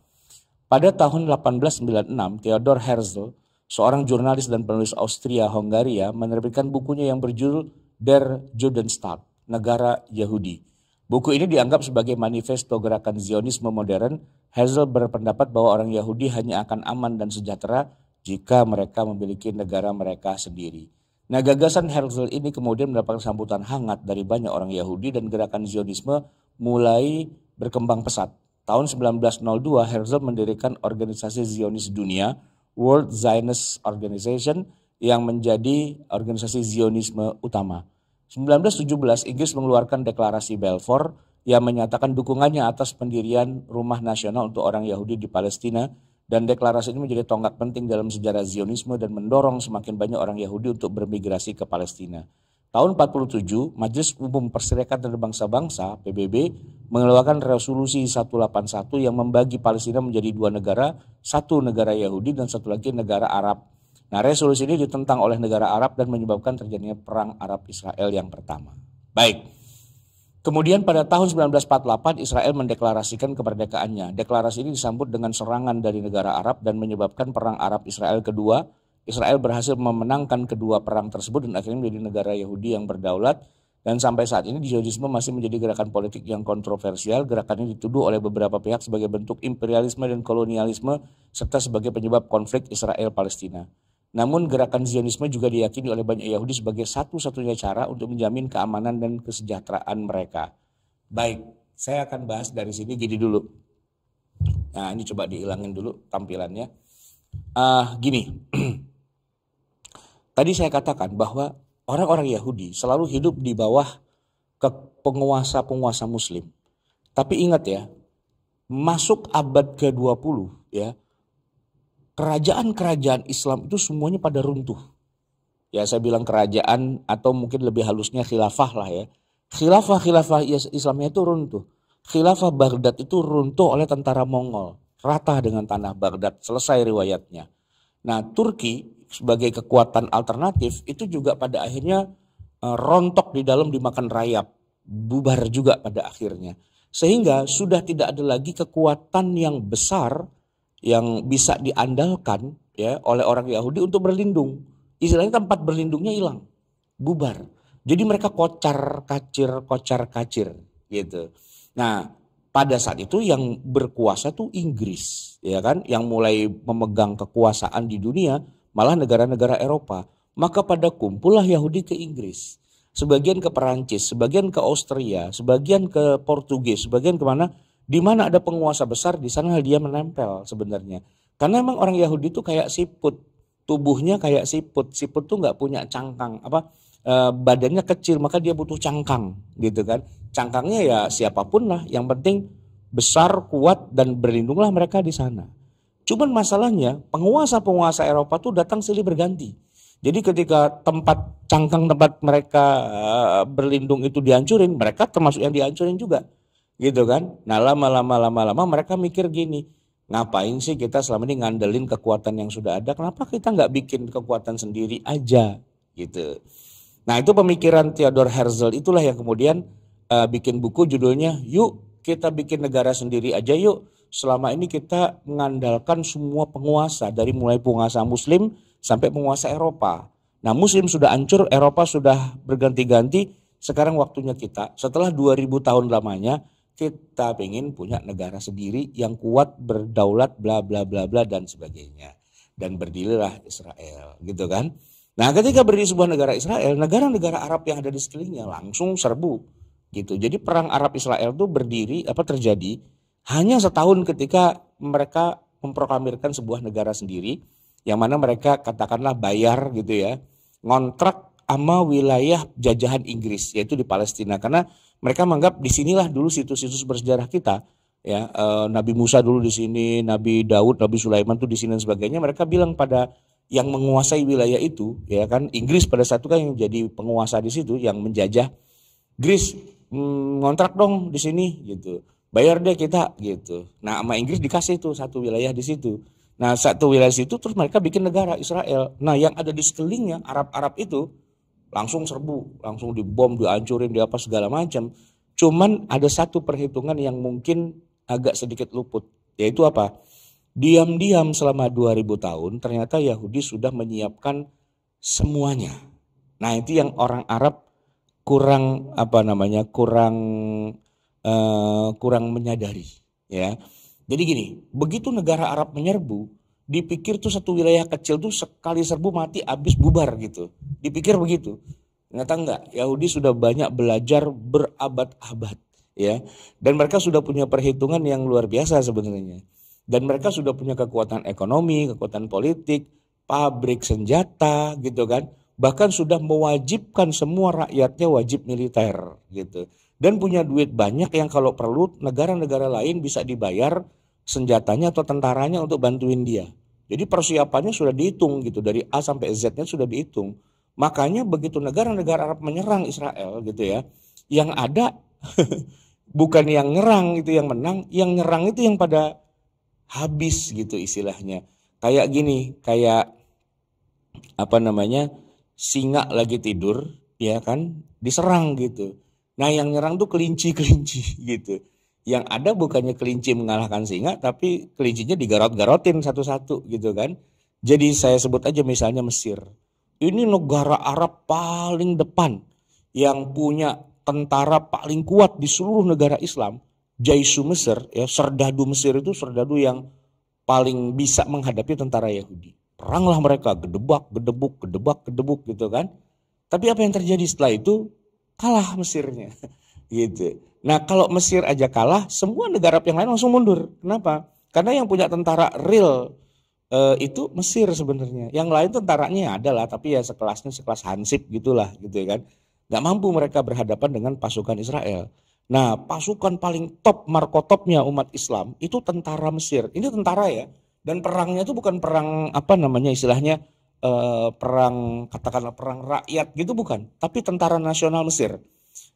Pada tahun 1896, Theodor Herzl, seorang jurnalis dan penulis Austria-Hongaria, menerbitkan bukunya yang berjudul Der Judenstaat, Negara Yahudi. Buku ini dianggap sebagai manifesto gerakan Zionisme modern. Herzl berpendapat bahwa orang Yahudi hanya akan aman dan sejahtera jika mereka memiliki negara mereka sendiri. Nah, gagasan Herzl ini kemudian mendapatkan sambutan hangat dari banyak orang Yahudi dan gerakan Zionisme mulai berkembang pesat. Tahun 1902, Herzl mendirikan organisasi Zionis dunia, World Zionist Organization, yang menjadi organisasi Zionisme utama. 1917, Inggris mengeluarkan deklarasi Balfour yang menyatakan dukungannya atas pendirian rumah nasional untuk orang Yahudi di Palestina, dan deklarasi ini menjadi tonggak penting dalam sejarah Zionisme dan mendorong semakin banyak orang Yahudi untuk bermigrasi ke Palestina. Tahun 47, Majelis Umum Perserikatan Bangsa-Bangsa (PBB) mengeluarkan resolusi 181 yang membagi Palestina menjadi dua negara, satu negara Yahudi dan satu lagi negara Arab. Nah, resolusi ini ditentang oleh negara Arab dan menyebabkan terjadinya perang Arab Israel yang pertama. Baik. Kemudian pada tahun 1948 Israel mendeklarasikan kemerdekaannya. Deklarasi ini disambut dengan serangan dari negara Arab dan menyebabkan perang Arab Israel kedua. Israel berhasil memenangkan kedua perang tersebut dan akhirnya menjadi negara Yahudi yang berdaulat. Dan sampai saat ini Zionisme masih menjadi gerakan politik yang kontroversial. Gerakan ini dituduh oleh beberapa pihak sebagai bentuk imperialisme dan kolonialisme serta sebagai penyebab konflik Israel-Palestina. Namun gerakan Zionisme juga diyakini oleh banyak Yahudi sebagai satu-satunya cara untuk menjamin keamanan dan kesejahteraan mereka. Baik, saya akan bahas dari sini gini dulu. Nah, ini coba dihilangin dulu tampilannya. Gini, tadi saya katakan bahwa orang-orang Yahudi selalu hidup di bawah penguasa-penguasa Muslim. Tapi ingat ya, masuk abad ke-20 ya, kerajaan-kerajaan Islam itu semuanya pada runtuh. Ya, saya bilang kerajaan atau mungkin lebih halusnya khilafah lah ya. Khilafah Islamnya itu runtuh. Khilafah Baghdad itu runtuh oleh tentara Mongol. Rata dengan tanah Baghdad, selesai riwayatnya. Nah, Turki sebagai kekuatan alternatif itu juga pada akhirnya rontok di dalam dimakan rayap. Bubar juga pada akhirnya. Sehingga sudah tidak ada lagi kekuatan yang besar yang bisa diandalkan ya oleh orang Yahudi untuk berlindung. Istilahnya tempat berlindungnya hilang, bubar. Jadi mereka kocar kacir gitu. Nah, pada saat itu yang berkuasa tuh Inggris, ya kan, yang mulai memegang kekuasaan di dunia, malah negara-negara Eropa. Maka pada kumpullah Yahudi ke Inggris, sebagian ke Perancis, sebagian ke Austria, sebagian ke Portugis, sebagian kemana? Di mana ada penguasa besar, di sana dia menempel sebenarnya. Karena memang orang Yahudi itu kayak siput, tubuhnya kayak siput. Siput tuh nggak punya cangkang, badannya kecil, maka dia butuh cangkang, gitu kan? Cangkangnya ya siapapun lah, yang penting besar, kuat dan berlindunglah mereka di sana. Cuman masalahnya penguasa-penguasa Eropa tuh datang silih berganti. Jadi ketika cangkang tempat mereka berlindung itu dihancurin, mereka termasuk yang dihancurin juga. Gitu kan. Nah, lama-lama mereka mikir gini, ngapain sih kita selama ini ngandelin kekuatan yang sudah ada, kenapa kita nggak bikin kekuatan sendiri aja gitu. Nah, itu pemikiran Theodor Herzl itulah yang kemudian bikin buku judulnya Yuk Kita Bikin Negara Sendiri Aja Yuk. Selama ini kita mengandalkan semua penguasa, dari mulai penguasa Muslim sampai penguasa Eropa. Nah, Muslim sudah hancur, Eropa sudah berganti-ganti, sekarang waktunya kita setelah 2000 tahun lamanya kita pengen punya negara sendiri yang kuat, berdaulat, bla bla bla bla dan sebagainya. Dan berdirilah Israel, gitu kan. Nah, ketika berdiri sebuah negara Israel, negara-negara Arab yang ada di sekelilingnya langsung serbu, gitu. Jadi perang Arab Israel itu terjadi hanya setahun ketika mereka memproklamirkan sebuah negara sendiri, yang mana mereka katakanlah bayar gitu ya, ngontrak sama wilayah jajahan Inggris, yaitu di Palestina. Karena mereka menganggap di sinilah dulu situs-situs bersejarah kita. Ya, Nabi Musa dulu di sini, Nabi Daud, Nabi Sulaiman tuh di sini dan sebagainya. Mereka bilang pada yang menguasai wilayah itu, ya kan, Inggris pada saat itu kan yang jadi penguasa di situ, yang menjajah. Inggris ngontrak dong di sini gitu, bayar deh kita gitu. Nah sama Inggris dikasih tuh satu wilayah di situ. Nah satu wilayah situ terus mereka bikin negara Israel. Nah yang ada di sekelilingnya Arab-Arab itu langsung serbu, langsung dibom, dihancurin, di apa segala macam. Cuman ada satu perhitungan yang mungkin agak sedikit luput, yaitu apa? Diam-diam selama 2000 tahun ternyata Yahudi sudah menyiapkan semuanya. Nah itu yang orang Arab kurang kurang menyadari, ya. Jadi gini, begitu negara Arab menyerbu, dipikir tuh satu wilayah kecil tuh sekali serbu mati habis bubar gitu. Dipikir begitu. Ternyata enggak, Yahudi sudah banyak belajar berabad-abad, ya. Dan mereka sudah punya perhitungan yang luar biasa sebenarnya. Dan mereka sudah punya kekuatan ekonomi, kekuatan politik, pabrik senjata gitu kan. Bahkan sudah mewajibkan semua rakyatnya wajib militer gitu. Dan punya duit banyak yang kalau perlu negara-negara lain bisa dibayar senjatanya atau tentaranya untuk bantuin dia. Jadi persiapannya sudah dihitung gitu, dari A sampai Z-nya sudah dihitung. Makanya begitu negara-negara Arab menyerang Israel gitu ya, yang ada bukan yang nyerang itu yang menang, yang nyerang itu yang pada habis gitu istilahnya. Kayak gini, kayak singa lagi tidur, ya kan, diserang gitu. Nah yang nyerang tuh kelinci-kelinci gitu. Yang ada bukannya kelinci mengalahkan singa, tapi kelincinya digarot-garotin satu-satu gitu kan. Jadi saya sebut aja misalnya Mesir. Ini negara Arab paling depan yang punya tentara paling kuat di seluruh negara Islam. Jaisu Mesir, ya, serdadu Mesir itu serdadu yang paling bisa menghadapi tentara Yahudi. Peranglah mereka, gedebak, gedebuk, gedebak, gedebuk gitu kan. Tapi apa yang terjadi setelah itu? Kalah Mesirnya gitu. Nah kalau Mesir aja kalah, semua negara yang lain langsung mundur. Kenapa? Karena yang punya tentara real itu Mesir sebenarnya. Yang lain tentaranya ada lah, tapi ya sekelas Hansip gitulah gitu kan. Gak mampu mereka berhadapan dengan pasukan Israel. Nah pasukan paling top, markotopnya umat Islam itu tentara Mesir. Ini tentara ya. Dan perangnya itu bukan perang istilahnya perang, katakanlah perang rakyat gitu, bukan. Tapi tentara nasional Mesir.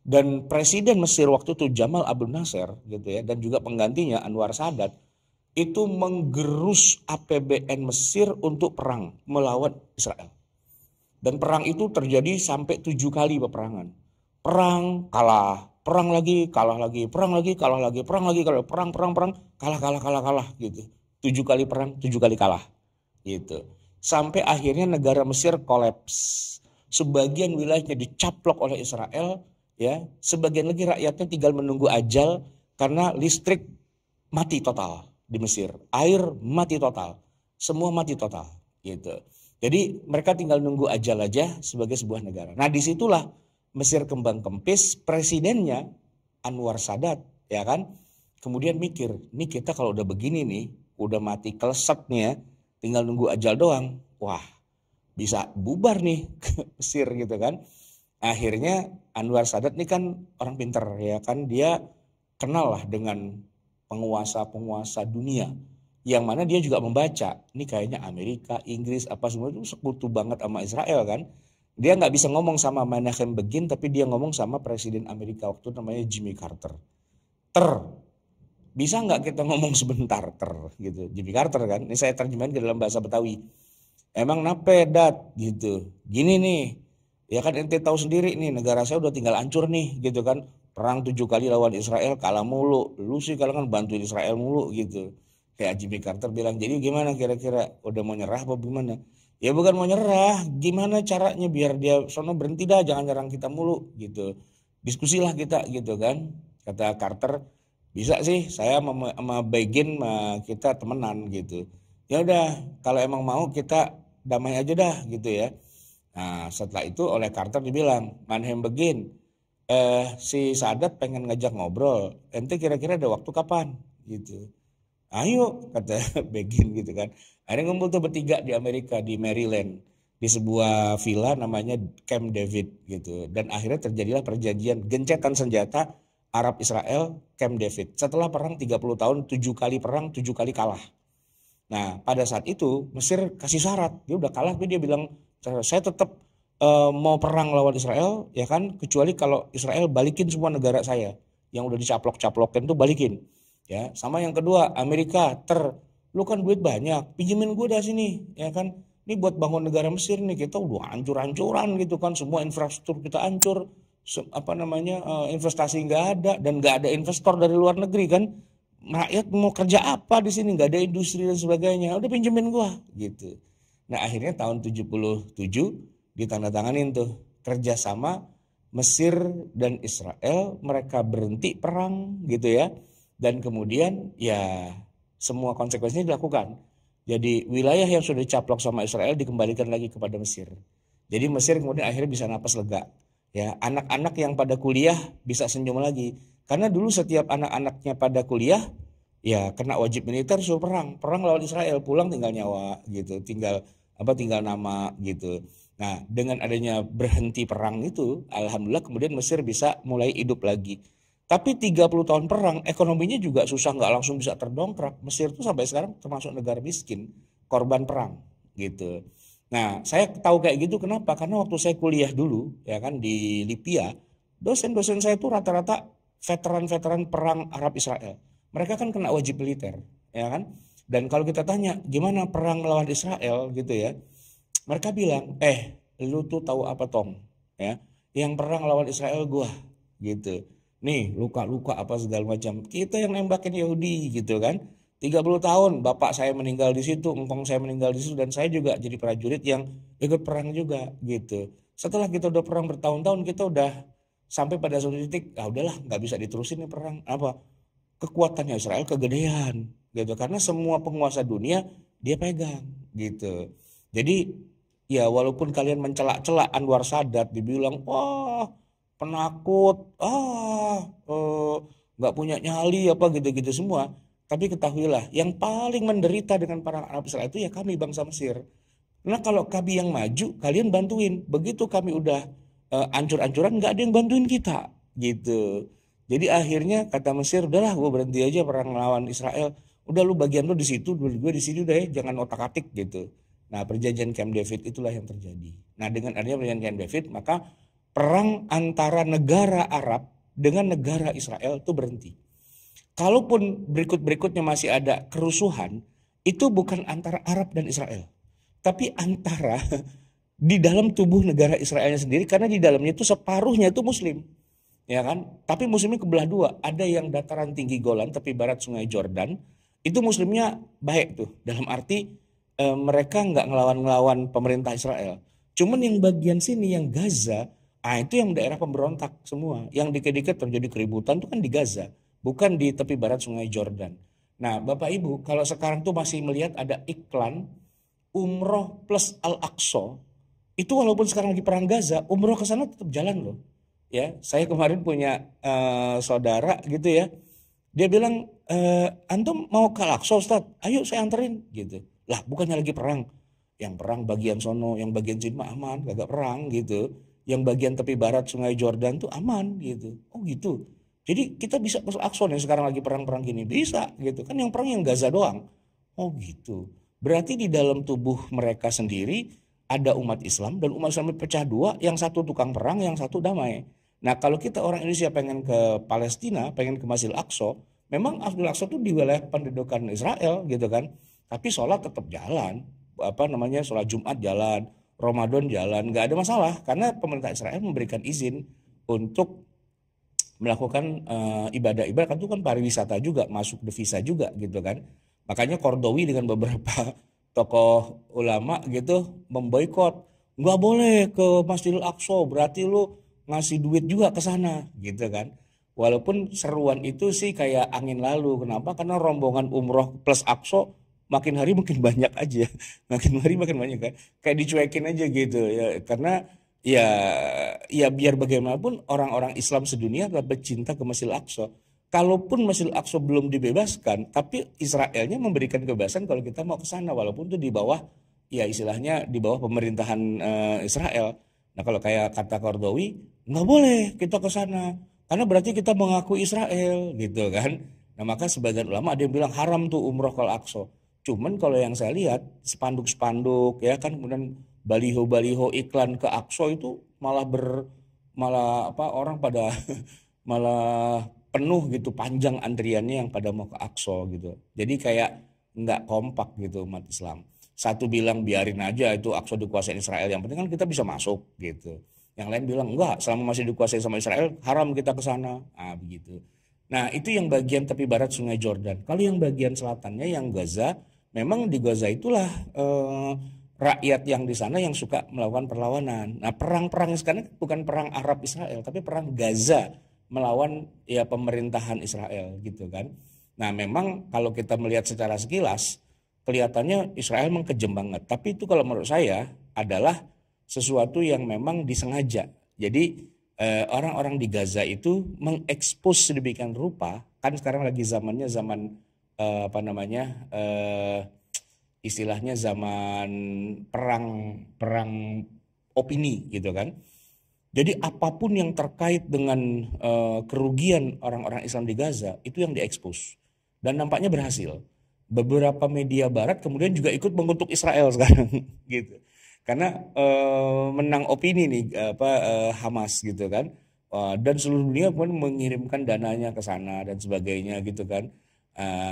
Dan presiden Mesir waktu itu Jamal Abdel Nasser gitu ya, dan juga penggantinya Anwar Sadat itu menggerus APBN Mesir untuk perang melawan Israel. Dan perang itu terjadi sampai 7 kali peperangan. Perang, kalah, perang lagi, kalah lagi, perang lagi, kalah lagi, perang lagi, kalah, perang, kalah gitu. 7 kali perang, 7 kali kalah gitu. Sampai akhirnya negara Mesir kolaps. Sebagian wilayahnya dicaplok oleh Israel, ya. Sebagian lagi rakyatnya tinggal menunggu ajal karena listrik mati total di Mesir. Air mati total. Semua mati total gitu. Jadi mereka tinggal nunggu ajal aja sebagai sebuah negara. Nah disitulah Mesir kembang kempis, presidennya Anwar Sadat, ya kan. Kemudian mikir, nih kita kalau udah begini nih, udah mati keleset nih ya, tinggal nunggu ajal doang. Wah, bisa bubar nih ke Mesir gitu kan. Akhirnya Anwar Sadat nih kan orang pinter ya kan, dia kenal lah dengan penguasa-penguasa dunia. Yang mana dia juga membaca, ini kayaknya Amerika, Inggris, apa semua itu sekutu banget sama Israel kan. Dia nggak bisa ngomong sama Menachem Begin, tapi dia ngomong sama Presiden Amerika waktu namanya Jimmy Carter. Bisa nggak kita ngomong sebentar gitu, Jimmy Carter kan. Ini saya terjemahin ke dalam bahasa Betawi. Emang nape dat gitu. Gini nih, ya kan ente tahu sendiri nih, negara saya udah tinggal hancur nih gitu kan. Perang 7 kali lawan Israel, kalah mulu. Lu sih kalau kan bantuin Israel mulu gitu. Kayak Jimmy Carter bilang, jadi gimana kira-kira, udah mau nyerah apa gimana? Ya bukan mau nyerah, gimana caranya biar dia sono berhenti dah, jangan nyerang kita mulu gitu. Diskusilah kita gitu kan. Kata Carter, bisa sih saya sama Begin kita temenan gitu. Ya udah, kalau emang mau kita damai aja dah gitu ya. Nah setelah itu oleh Carter dibilang, Menachem Begin, si Sadat pengen ngajak ngobrol, ente kira-kira ada waktu kapan gitu. Ayo kata Begin gitu kan. Akhirnya ngumpul tuh bertiga di Amerika, di Maryland. di sebuah villa namanya Camp David gitu. Dan akhirnya terjadilah perjanjian gencatan senjata Arab Israel Camp David. Setelah perang 30 tahun, 7 kali perang, 7 kali kalah. Nah, pada saat itu Mesir kasih syarat. Dia udah kalah, tapi dia bilang, saya tetap mau perang lawan Israel, ya kan, kecuali kalau Israel balikin semua negara saya yang udah dicaplok-caplokin tuh balikin. Ya, sama yang kedua, Amerika, lu kan duit banyak, pinjemin gue dah sini, ya kan. Ini buat bangun negara Mesir nih, kita udah hancur-hancuran gitu kan, semua infrastruktur kita hancur, investasi nggak ada dan nggak ada investor dari luar negeri kan. Rakyat mau kerja apa di sini, nggak ada industri dan sebagainya, udah pinjemin gua gitu. Nah, akhirnya tahun 77 ditandatanganin tuh kerjasama Mesir dan Israel, mereka berhenti perang gitu ya. Dan kemudian ya semua konsekuensinya dilakukan. Jadi wilayah yang sudah dicaplok sama Israel dikembalikan lagi kepada Mesir. Jadi Mesir kemudian akhirnya bisa napas lega. Ya, anak-anak yang pada kuliah bisa senyum lagi. Karena dulu setiap anak-anaknya pada kuliah, ya kena wajib militer suruh perang lawan Israel, pulang tinggal nyawa gitu, tinggal nama gitu. Nah, dengan adanya berhenti perang itu, alhamdulillah kemudian Mesir bisa mulai hidup lagi. Tapi 30 tahun perang, ekonominya juga susah, nggak langsung bisa terdongkrak. Mesir tuh sampai sekarang termasuk negara miskin, korban perang gitu. Nah, saya tahu kayak gitu kenapa? Karena waktu saya kuliah dulu, ya kan di Libya, dosen-dosen saya itu rata-rata veteran-veteran perang Arab Israel. Mereka kan kena wajib militer, ya kan? Dan kalau kita tanya gimana perang melawan Israel gitu ya, mereka bilang, lu tuh tahu apa Tong? Ya, yang perang lawan Israel gua, gitu. Nih luka-luka apa segala macam. Kita yang nembakin Yahudi gitu kan. 30 tahun bapak saya meninggal di situ, engkong saya meninggal di situ, dan saya juga jadi prajurit yang ikut perang juga gitu. Setelah kita udah perang bertahun-tahun, kita udah sampai pada suatu titik, udahlah nggak bisa diterusin nih perang. Apa? Kekuatannya Israel kegedean gitu. Karena semua penguasa dunia dia pegang gitu. Jadi ya walaupun kalian mencelak-celak Anwar Sadat, dibilang wah penakut, nggak punya nyali apa gitu-gitu semua. Tapi ketahuilah, yang paling menderita dengan perang Arab Israel itu ya kami bangsa Mesir. Karena kalau kami yang maju, kalian bantuin. Begitu kami udah ancur-ancuran, nggak ada yang bantuin kita, gitu. Jadi akhirnya kata Mesir, udahlah gue berhenti aja perang melawan Israel. Udah lu bagian lu di situ, gue di sini udah ya, jangan otak-atik gitu. Nah, perjanjian Camp David itulah yang terjadi. Nah, dengan adanya perjanjian Camp David, maka perang antara negara Arab dengan negara Israel itu berhenti. Kalaupun berikut-berikutnya masih ada kerusuhan, itu bukan antara Arab dan Israel, tapi antara di dalam tubuh negara Israelnya sendiri, karena di dalamnya itu separuhnya itu Muslim, ya kan? Tapi Muslimnya kebelah dua, ada yang dataran tinggi Golan, tepi barat Sungai Jordan, itu Muslimnya baik tuh, dalam arti mereka nggak ngelawan-ngelawan pemerintah Israel. Cuman yang bagian sini, yang Gaza, itu yang daerah pemberontak semua. Yang dikit-dikit terjadi keributan itu kan di Gaza, bukan di tepi barat Sungai Jordan. Nah, Bapak Ibu, kalau sekarang tuh masih melihat ada iklan umroh plus Al-Aqsa, itu walaupun sekarang lagi perang Gaza, umroh ke sana tetap jalan loh. Ya, saya kemarin punya saudara gitu ya. Dia bilang, antum mau ke Al-Aqsa Ustaz? Ayo saya anterin gitu. Lah, bukannya lagi perang. Yang perang bagian sono, yang bagian sini mah aman, kagak perang gitu. Yang bagian tepi barat Sungai Jordan tuh aman gitu. Oh gitu. Jadi kita bisa masuk Aqsa nih sekarang lagi perang-perang gini. Bisa gitu. Kan yang perang yang Gaza doang. Oh gitu. Berarti di dalam tubuh mereka sendiri ada umat Islam, dan umat Islam pecah dua. Yang satu tukang perang, yang satu damai. Nah, kalau kita orang Indonesia pengen ke Palestina, pengen ke Masjidil Aqsa, memang Masjidil Aqsa itu di wilayah pendudukan Israel gitu kan. Tapi sholat tetap jalan, sholat Jumat jalan, Ramadan jalan, nggak ada masalah karena pemerintah Israel memberikan izin untuk melakukan ibadah-ibadah, kan itu kan pariwisata juga, masuk devisa juga gitu kan. Makanya Kordowi dengan beberapa tokoh ulama gitu memboikot, nggak boleh ke Masjidil Aqsa, berarti lu ngasih duit juga ke sana gitu kan. Walaupun seruan itu sih kayak angin lalu, kenapa? Karena rombongan umroh plus Aqsa makin hari makin banyak aja, makin hari makin banyak kan, kayak dicuekin aja gitu ya, karena ya biar bagaimanapun orang-orang Islam sedunia adalah pecinta ke Masjidil Aqsa. Kalaupun Masjidil Aqsa belum dibebaskan, tapi Israelnya memberikan kebebasan kalau kita mau ke sana, walaupun itu di bawah ya istilahnya di bawah pemerintahan Israel. Nah kalau kayak kata Kordowi, nggak boleh kita ke sana karena berarti kita mengakui Israel gitu kan. Nah maka sebagian ulama ada yang bilang haram tuh umroh ke Al-Aqsa. Cuman kalau yang saya lihat spanduk-spanduk ya kan, kemudian baliho-baliho iklan ke Aqsa itu malah apa orang pada malah penuh gitu, panjang antriannya yang pada mau ke Aqsa gitu. Jadi kayak nggak kompak gitu umat Islam. Satu bilang biarin aja itu Aqsa dikuasain Israel, yang penting kan kita bisa masuk gitu. Yang lain bilang enggak, selama masih dikuasai sama Israel haram kita ke sana. Ah begitu. Nah itu yang bagian tepi barat Sungai Jordan. Kalau yang bagian selatannya yang Gaza, memang di Gaza itulah rakyat yang di sana yang suka melakukan perlawanan. Nah perang-perang sekarang bukan perang Arab Israel, tapi perang Gaza melawan ya pemerintahan Israel gitu kan. Nah memang kalau kita melihat secara sekilas kelihatannya Israel memang kejam banget. Tapi itu kalau menurut saya adalah sesuatu yang memang disengaja. Jadi orang-orang di Gaza itu mengekspos sedemikian rupa, kan sekarang lagi zamannya zaman apa namanya istilahnya zaman perang perang opini gitu kan. Jadi apapun yang terkait dengan kerugian orang-orang Islam di Gaza itu yang diekspos dan nampaknya berhasil. Beberapa media Barat kemudian juga ikut mengutuk Israel sekarang gitu, karena menang opini nih apa Hamas gitu kan. Dan seluruh dunia pun mengirimkan dananya ke sana dan sebagainya gitu kan,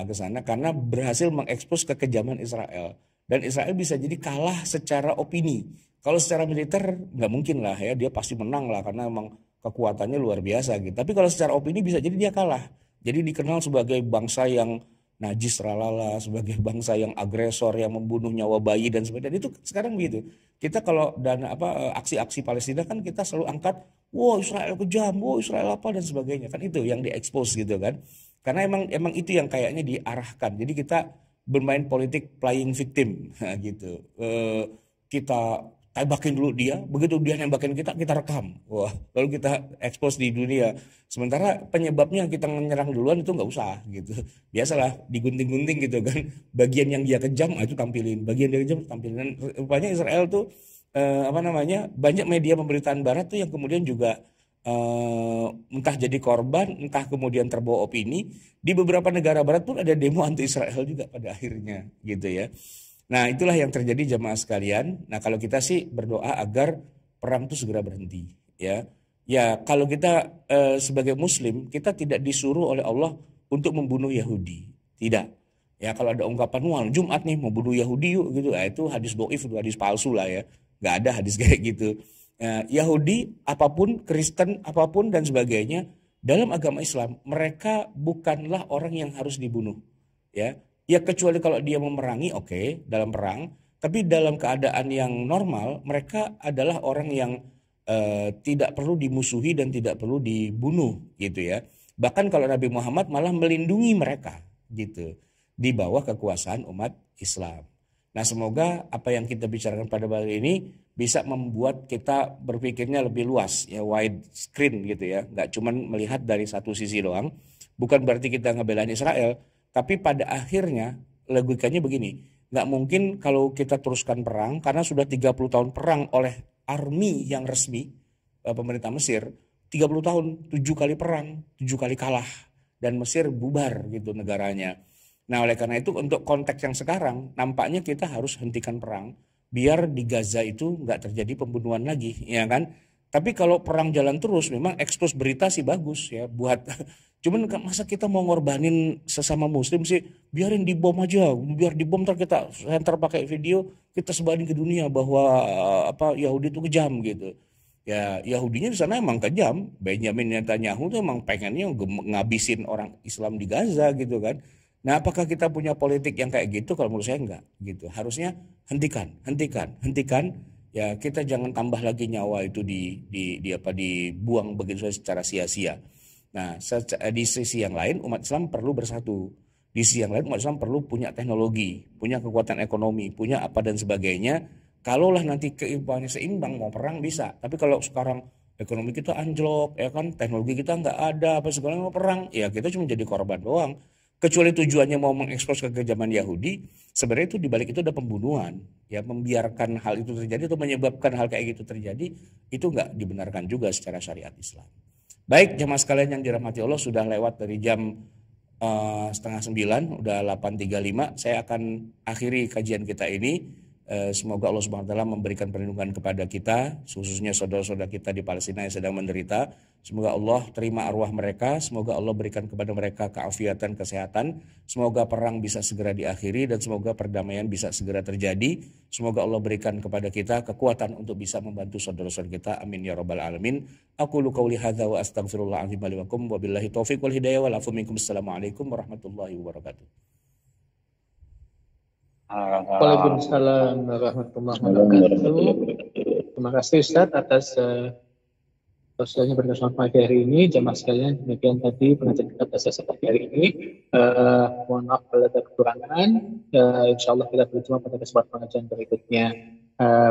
ke sana karena berhasil mengekspos kekejaman Israel. Dan Israel bisa jadi kalah secara opini. Kalau secara militer nggak mungkin lah ya, dia pasti menang lah karena emang kekuatannya luar biasa gitu. Tapi kalau secara opini bisa jadi dia kalah. Jadi dikenal sebagai bangsa yang najis ralala, sebagai bangsa yang agresor, yang membunuh nyawa bayi dan sebagainya. Itu sekarang begitu. Kita kalau dana apa aksi-aksi Palestina kan kita selalu angkat, wah Israel kejam, wah Israel apa dan sebagainya. Kan itu yang diekspos gitu kan. Karena emang itu yang kayaknya diarahkan. Jadi kita bermain politik playing victim gitu. Kita tembakin dulu dia, begitu dia nembakin kita rekam. Wah, lalu kita expose di dunia. Sementara penyebabnya kita menyerang duluan itu nggak usah gitu. Biasalah digunting-gunting gitu kan. Bagian yang dia kejam itu tampilin, bagian dia kejam tampilin. Dan rupanya Israel tuh apa namanya? Banyak media pemberitaan barat tuh yang kemudian juga entah jadi korban, entah kemudian terbawa opini. Di beberapa negara barat pun ada demo anti Israel juga pada akhirnya gitu ya. Nah itulah yang terjadi jamaah sekalian. Nah kalau kita sih berdoa agar perang itu segera berhenti ya. Ya kalau kita sebagai muslim kita tidak disuruh oleh Allah untuk membunuh Yahudi. Tidak. Ya kalau ada ungkapan wah Jumat nih mau bunuh Yahudi yuk gitu. Nah, itu hadis doif, itu hadis palsu lah ya. Gak ada hadis kayak gitu. Yahudi apapun, Kristen apapun dan sebagainya dalam agama Islam mereka bukanlah orang yang harus dibunuh ya. Ya kecuali kalau dia memerangi oke, dalam perang. Tapi dalam keadaan yang normal mereka adalah orang yang tidak perlu dimusuhi dan tidak perlu dibunuh gitu ya. Bahkan kalau Nabi Muhammad malah melindungi mereka gitu di bawah kekuasaan umat Islam. Nah semoga apa yang kita bicarakan pada kali ini bisa membuat kita berpikirnya lebih luas ya, wide screen gitu ya. Nggak cuma melihat dari satu sisi doang. Bukan berarti kita ngebelain Israel. Tapi pada akhirnya logikanya begini, nggak mungkin kalau kita teruskan perang karena sudah 30 tahun perang oleh army yang resmi pemerintah Mesir, 30 tahun 7 kali perang, 7 kali kalah dan Mesir bubar gitu negaranya. Nah oleh karena itu untuk konteks yang sekarang nampaknya kita harus hentikan perang biar di Gaza itu nggak terjadi pembunuhan lagi ya kan. Tapi kalau perang jalan terus memang ekspos berita sih bagus ya buat cuman masa kita mau ngorbanin sesama muslim sih, biarin dibom aja, biar dibom ntar kita ntar pakai video kita sebarin ke dunia bahwa apa Yahudi itu kejam gitu. Ya Yahudinya di sana emang kejam, Benjamin Netanyahu tuh emang pengennya ngabisin orang Islam di Gaza gitu kan. Nah apakah kita punya politik yang kayak gitu? Kalau menurut saya enggak gitu. Harusnya hentikan. Ya kita jangan tambah lagi nyawa itu dibuang begitu saja secara sia-sia. Nah, di sisi yang lain umat Islam perlu bersatu. Di sisi yang lain umat Islam perlu punya teknologi, punya kekuatan ekonomi, punya apa dan sebagainya. Kalaulah nanti keimbangannya seimbang mau perang bisa. Tapi kalau sekarang ekonomi kita anjlok, ya kan, teknologi kita nggak ada, apa segala mau perang, ya kita cuma jadi korban doang. Kecuali tujuannya mau mengekspos kekejaman Yahudi, sebenarnya itu dibalik itu ada pembunuhan. Ya, membiarkan hal itu terjadi atau menyebabkan hal kayak gitu terjadi, itu nggak dibenarkan juga secara syariat Islam. Baik, jemaah sekalian yang dirahmati Allah, sudah lewat dari jam setengah 9, udah 8.35. Saya akan akhiri kajian kita ini. Semoga Allah Subhanahu wa taala memberikan perlindungan kepada kita, khususnya saudara-saudara kita di Palestina yang sedang menderita. Semoga Allah terima arwah mereka, semoga Allah berikan kepada mereka keafiatan, kesehatan. Semoga perang bisa segera diakhiri dan semoga perdamaian bisa segera terjadi. Semoga Allah berikan kepada kita kekuatan untuk bisa membantu saudara-saudara kita. Amin ya rabbal alamin. Aqulu qauli hadza wa astaghfirullahaladzim li wa lakum wa billahi taufiq wal hidayah wal afu minkum. Assalamualaikum warahmatullahi wabarakatuh. Waalaikumsalam warahmatullahi wabarakatuh. Terima kasih Ustaz atas sosialnya berdasarkan pagi hari ini. Jamaah sekalian, demikian tadi pengajian kita pada sesi pagi hari ini. Mohon maaf kalau ada kekurangan. Insya Allah kita berjumpa pada kesempatan pengajian berikutnya.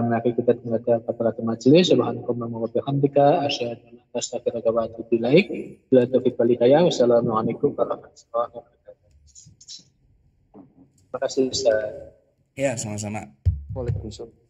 Mari kita dengarkan kata-kata majelis. Subhanakallahumma wa bihamdika asyhadu an la ilaha illa anta astaghfiruka wa atubu ilaik. Bila taufiq wal hidayah. Wassalamualaikum warahmatullahi wabarakatuh. Terima kasih Ustaz. Ya, sama-sama. Waalaikumsalam.